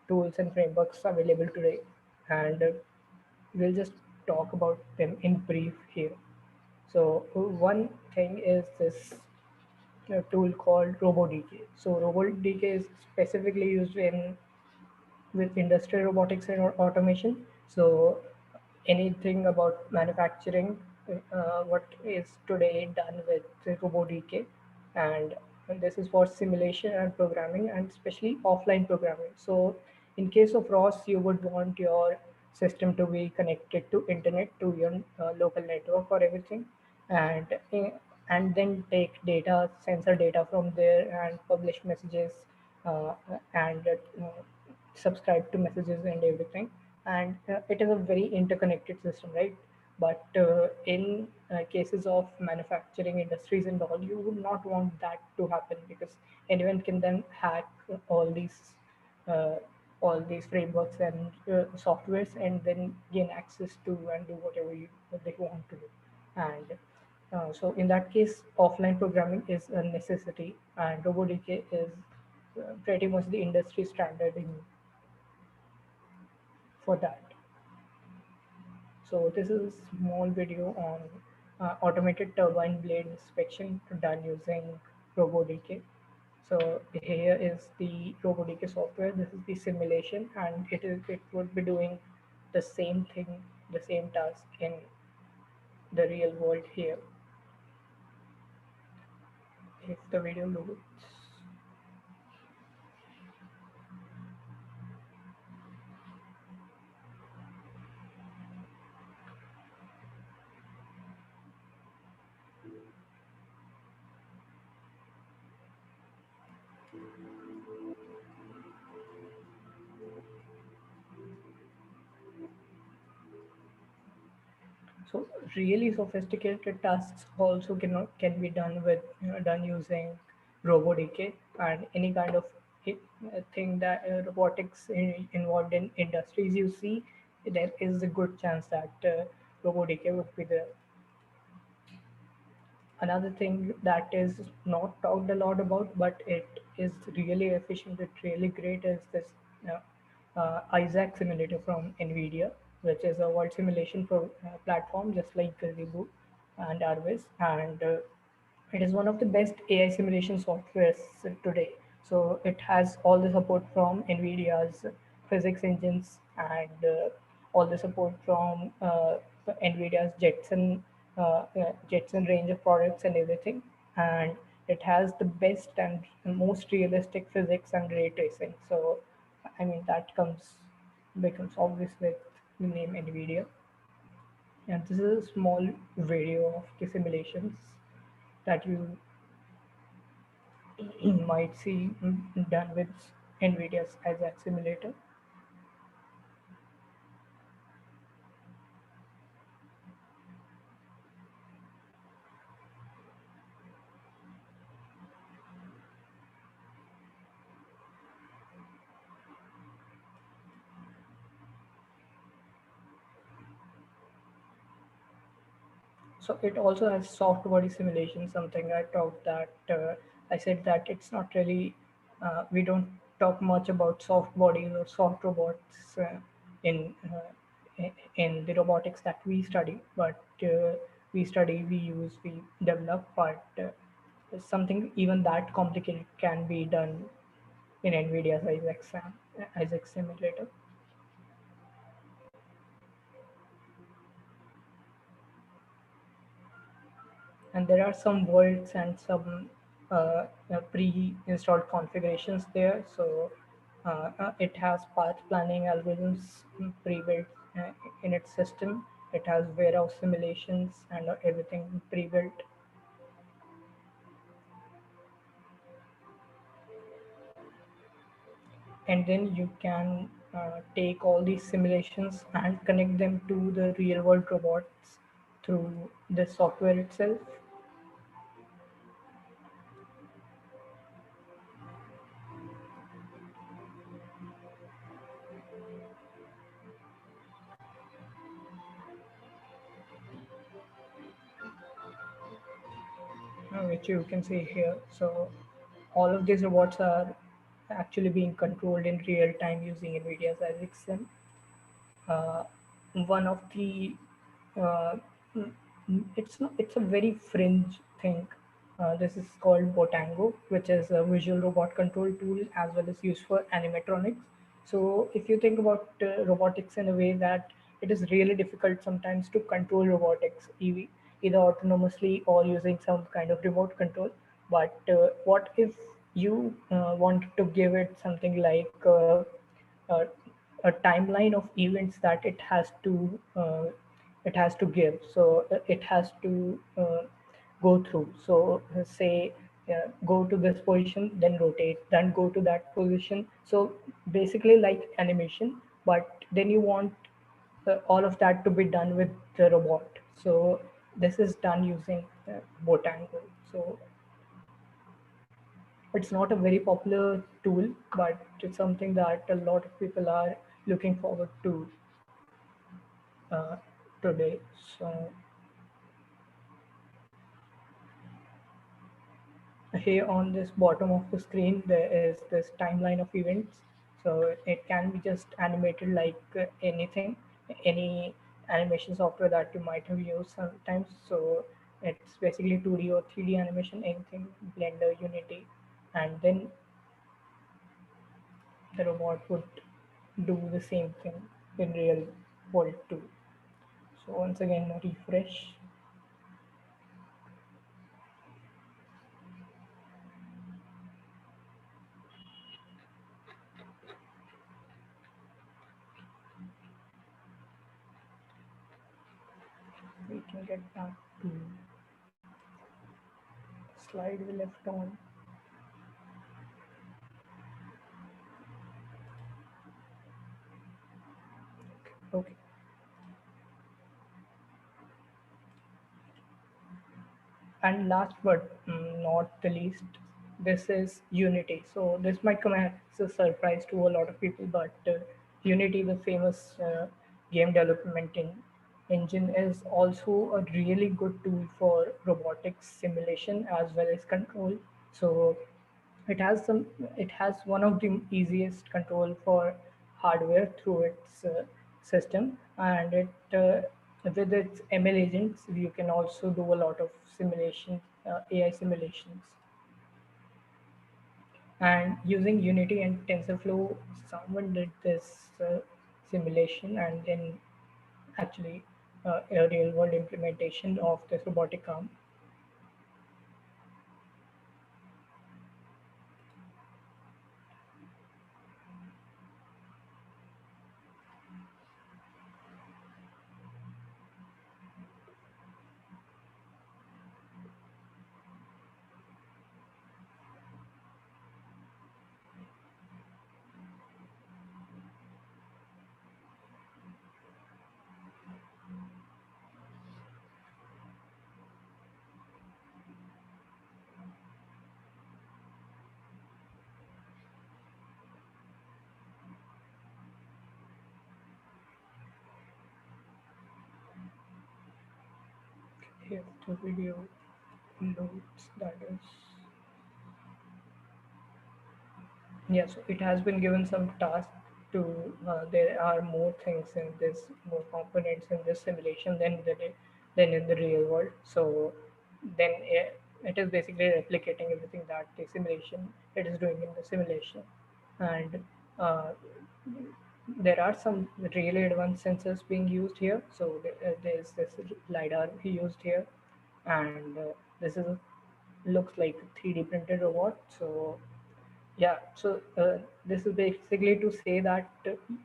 tools and frameworks available today, and we'll just talk about them in brief here. So one thing is this tool called RoboDK. So RoboDK is specifically used in with industrial robotics and automation. So anything about manufacturing, what is today done with RoboDK, and this is for simulation and programming, and especially offline programming. So in case of ROS, you would want your system to be connected to internet, to your local network or everything, and uh, and then take data, sensor data from there, and publish messages uh, and subscribe to messages and everything. And it is a very interconnected system, right? But in cases of manufacturing industries and all, you would not want that to happen, because anyone can then hack all these uh, all these frameworks and softwares, and then gain access to and do whatever what they want to do. And so in that case, offline programming is a necessity, and RoboDK is pretty much the industry standard in for that. So this is a small video on automated turbine blade inspection done using RoboDK. So here is the RoboDK software. This is the simulation, and it would be doing the same thing, the same task in the real world here. If the video loads. So really sophisticated tasks also can be done with done using Robotic and any kind of thing that robotics involved in industries you see, there is a good chance that Robotic would be there. Another thing that is not talked a lot about, but it is really efficient, it's really great, is this Isaac simulator from NVIDIA, which is a world simulation platform, just like Reboot and Arvis. And it is one of the best AI simulation softwares today. So it has all the support from NVIDIA's physics engines and all the support from NVIDIA's Jetson range of products and everything. And it has the best and most realistic physics and ray tracing. So, I mean, that becomes obvious with the name NVIDIA. And this is a small video of the simulations that you might see done with NVIDIA's Isaac simulator. So it also has soft body simulation, something I talked that I said that it's not really, we don't talk much about soft bodies or soft robots in in the robotics that we study, but we use, we develop, but something even that complicated can be done in NVIDIA's Isaac simulator. And there are some worlds and some pre-installed configurations there. So it has path planning algorithms pre-built uh, in its system. It has warehouse simulations and everything pre-built. And then you can take all these simulations and connect them to the real world robots through the software itself. Which you can see here. So all of these robots are actually being controlled in real time using NVIDIA's Isaac Sim. Uh, One of the uh, it's a very fringe thing. This is called Botango, which is a visual robot control tool as well as used for animatronics. So if you think about robotics in a way that it is really difficult sometimes to control robotics, either autonomously or using some kind of remote control. But what if you want to give it something like uh, a timeline of events that it has to give. So it has to go through. So say go to this position, then rotate, then go to that position. So basically like animation, but then you want all of that to be done with the robot. So this is done using Botango. So it's not a very popular tool, but it's something that a lot of people are looking forward to uh, today. So here on this bottom of the screen, there is this timeline of events. So it can be just animated like anything, any animation software that you might have used sometimes. So it's basically 2D or 3D animation, anything, Blender, Unity, and then the robot would do the same thing in real world too. So once again, refresh. We can get back to the slide we left on. Okay. And last but not the least, this is Unity. So this might come as a surprise to a lot of people, but Unity, the famous game development engine, is also a really good tool for robotics simulation as well as control. So it has some. It has one of the easiest control for hardware through its system, and with its ML agents, you can also do a lot of simulation, AI simulations. And using Unity and TensorFlow, someone did this simulation and then actually a real world implementation of this robotic arm. Here the video loads, that is. Yeah, so it has been given some task to, there are more things in this, more components in this simulation than in the real world. So then it is basically replicating everything that the simulation it is doing in the simulation. And uh, there are some really advanced sensors being used here. So there's this LiDAR used here, and this is looks like a 3D printed robot. So yeah, so this is basically to say that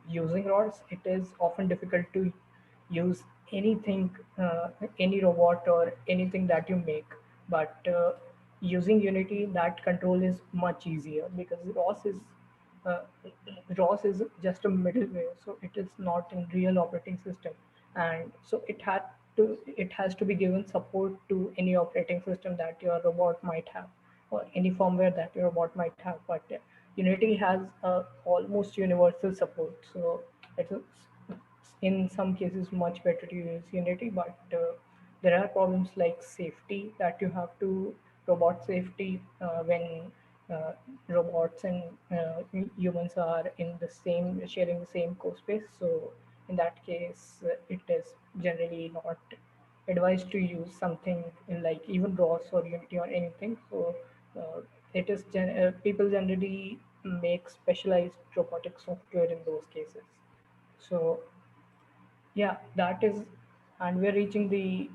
using rods, it is often difficult to use anything, any robot or anything that you make. But using Unity, that control is much easier because uh, ROS is just a middleware, so it is not in real operating system, and so it has to be given support to any operating system that your robot might have or any firmware that your robot might have. But Unity has almost universal support, so it is in some cases much better to use Unity. But there are problems like safety that you have to robot safety when uh, robots and humans are in the same sharing the same code space. So in that case, it is generally not advised to use something in like even ROS or Unity or anything. So it is people generally make specialized robotic software in those cases. So yeah, that is, and we're reaching the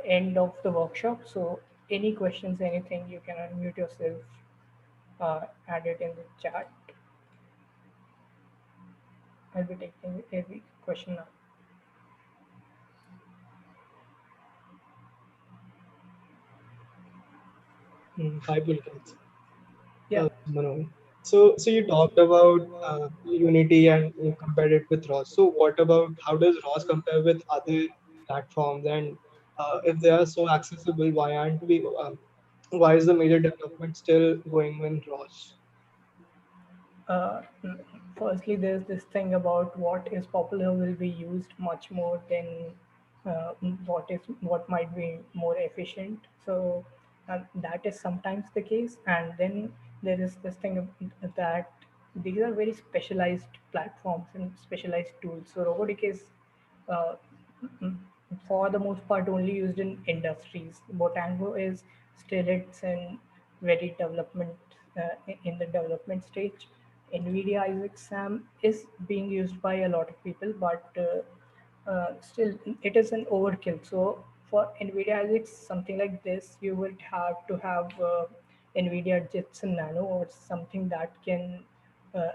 end of the workshop. So any questions, anything, you can unmute yourself, add it in the chat. I'll be taking every question now. Hi, Pulkit. Yeah. Manoj. So you talked about Unity and you compared it with ROS. So what about how does ROS compare with other platforms? And if they are so accessible, why aren't we? Why is the major development still going in ROS? Uh, Firstly, there's this thing about what is popular will be used much more than what might be more efficient. So that is sometimes the case. And then there is this thing that these are very specialized platforms and specialized tools. So robotic is uh, mm, for the most part only used in industries. Botango is still it's in very development in the development stage. NVIDIA Isaac Sam is being used by a lot of people, but still it is an overkill. So for NVIDIA Isaac, something like this, you would have to have NVIDIA Jetson Nano or something that can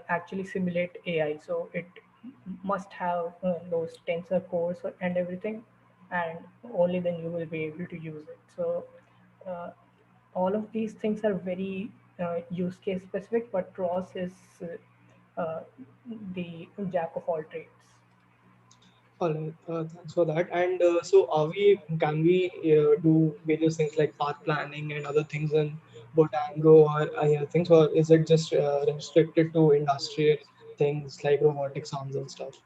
actually simulate AI. So it must have those tensor cores and everything, and only then you will be able to use it. So uh, all of these things are very use case specific, but ROS is uh, the jack of all trades. All right, thanks for that. And so, can we do various things like path planning and other things in Botango or other things, or is it just restricted to industrial things like robotics arms and stuff?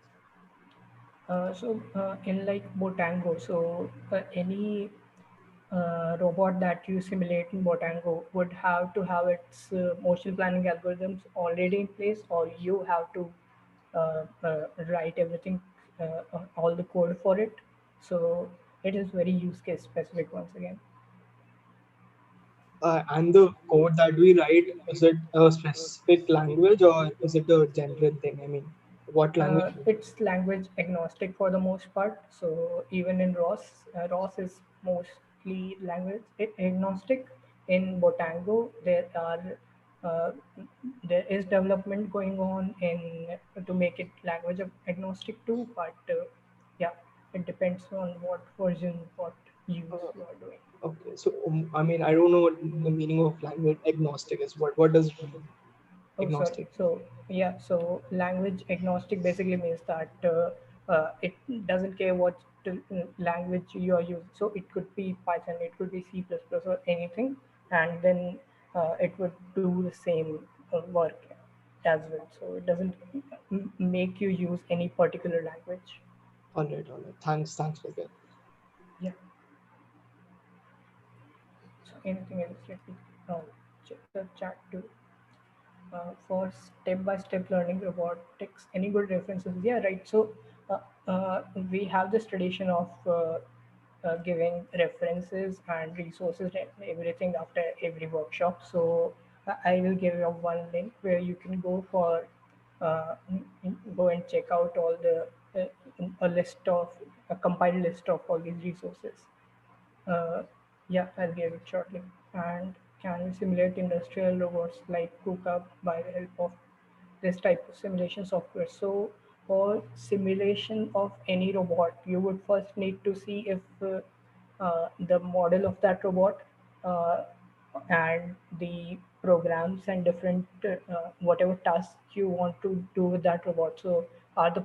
In like Botango, any robot that you simulate in Botango would have to have its motion planning algorithms already in place, or you have to write everything, all the code for it. So it is very use case specific once again. And the code that we write, is it a specific language or is it a generic thing? I mean, what language? It's language agnostic for the most part. So even in ROS, ROS is mostly language agnostic. In Botango, uh, there is development going on in to make it language agnostic too. But yeah, it depends on what version, what use Uh, you are doing. okay, so I mean, I don't know what the meaning of language agnostic is. What does it mean? Oh, sorry. Agnostic. So language agnostic basically means that it doesn't care what language you are using. So it could be Python, it could be C++ or anything, and then it would do the same work as well. So it doesn't make you use any particular language. All right. Thanks for that. Yeah. So anything else? Let me check the chat too. For step-by-step learning robotics, any good references? Yeah, right. So uh, we have this tradition of giving references and resources and everything after every workshop. So I will give you one link where you can go for go and check out all the a list of a compiled list of all these resources. uh, yeah, I'll give it shortly. And can we simulate industrial robots like KUKA by the help of this type of simulation software? So, for simulation of any robot, you would first need to see if the model of that robot uh, and the programs and different whatever tasks you want to do with that robot. So, are the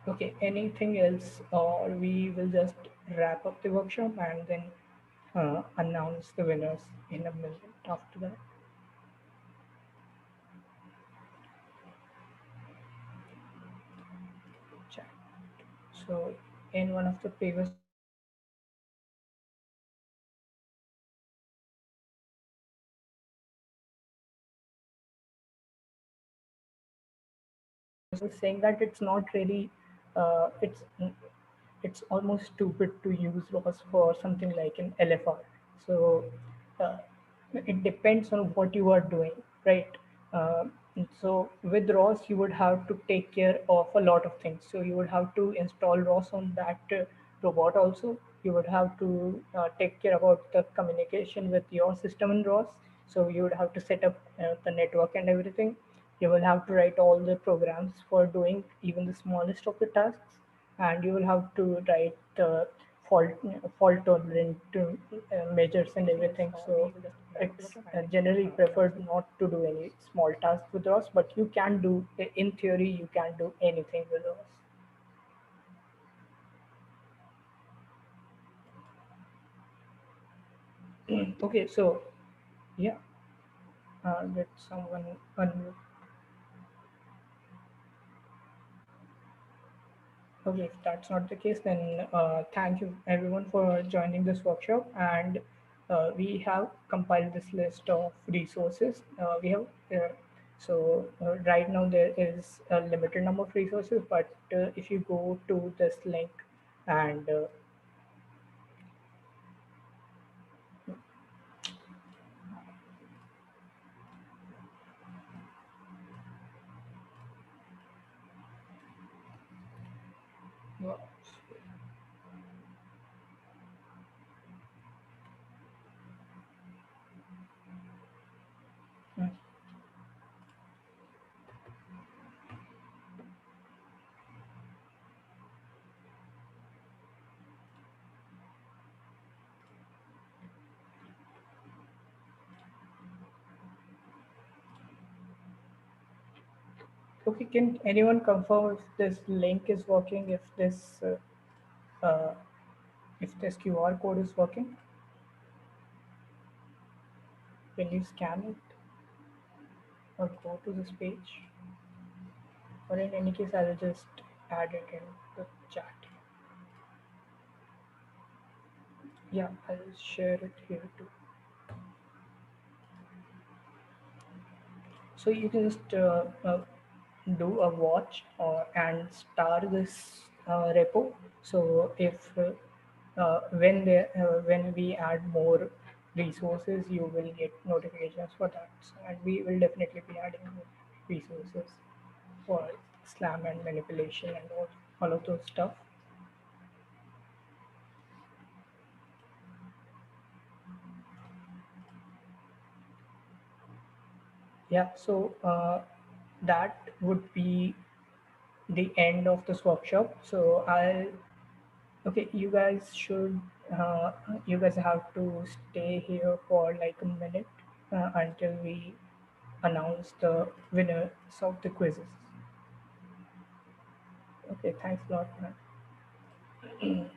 okay, anything else, or we will just wrap up the workshop and then announce the winners in a minute after that. Chat. So, in one of the previous workshops, I was saying that it's not really, it's almost stupid to use ROS for something like an LFR. So uh, it depends on what you are doing, right? Uh, so with ROS, you would have to take care of a lot of things. So you would have to install ROS on that robot also. You would have to take care about the communication with your system in ROS. So you would have to set up the network and everything. You will have to write all the programs for doing even the smallest of the tasks, and you will have to write fault fault tolerant measures and everything. So it's generally preferred not to do any small tasks with ROS, but you can do, in theory, you can do anything with ROS. Okay, so yeah, did someone unmute? Okay, if that's not the case, then thank you everyone for joining this workshop. And we have compiled this list of resources. We have right now there is a limited number of resources, but if you go to this link and uh, Okay, can anyone confirm if this link is working? If this QR code is working? When you scan it or go to this page, or in any case, I'll just add it in the chat. Yeah, I'll share it here too. So you can just do a watch and star this repo. So if when we add more resources, you will get notifications for that. So, and we will definitely be adding more resources for slam and manipulation and all of those stuff. Yeah, so that would be the end of this workshop. So okay, you guys have to stay here for like a minute until we announce the winners of the quizzes. Okay, thanks a lot, man.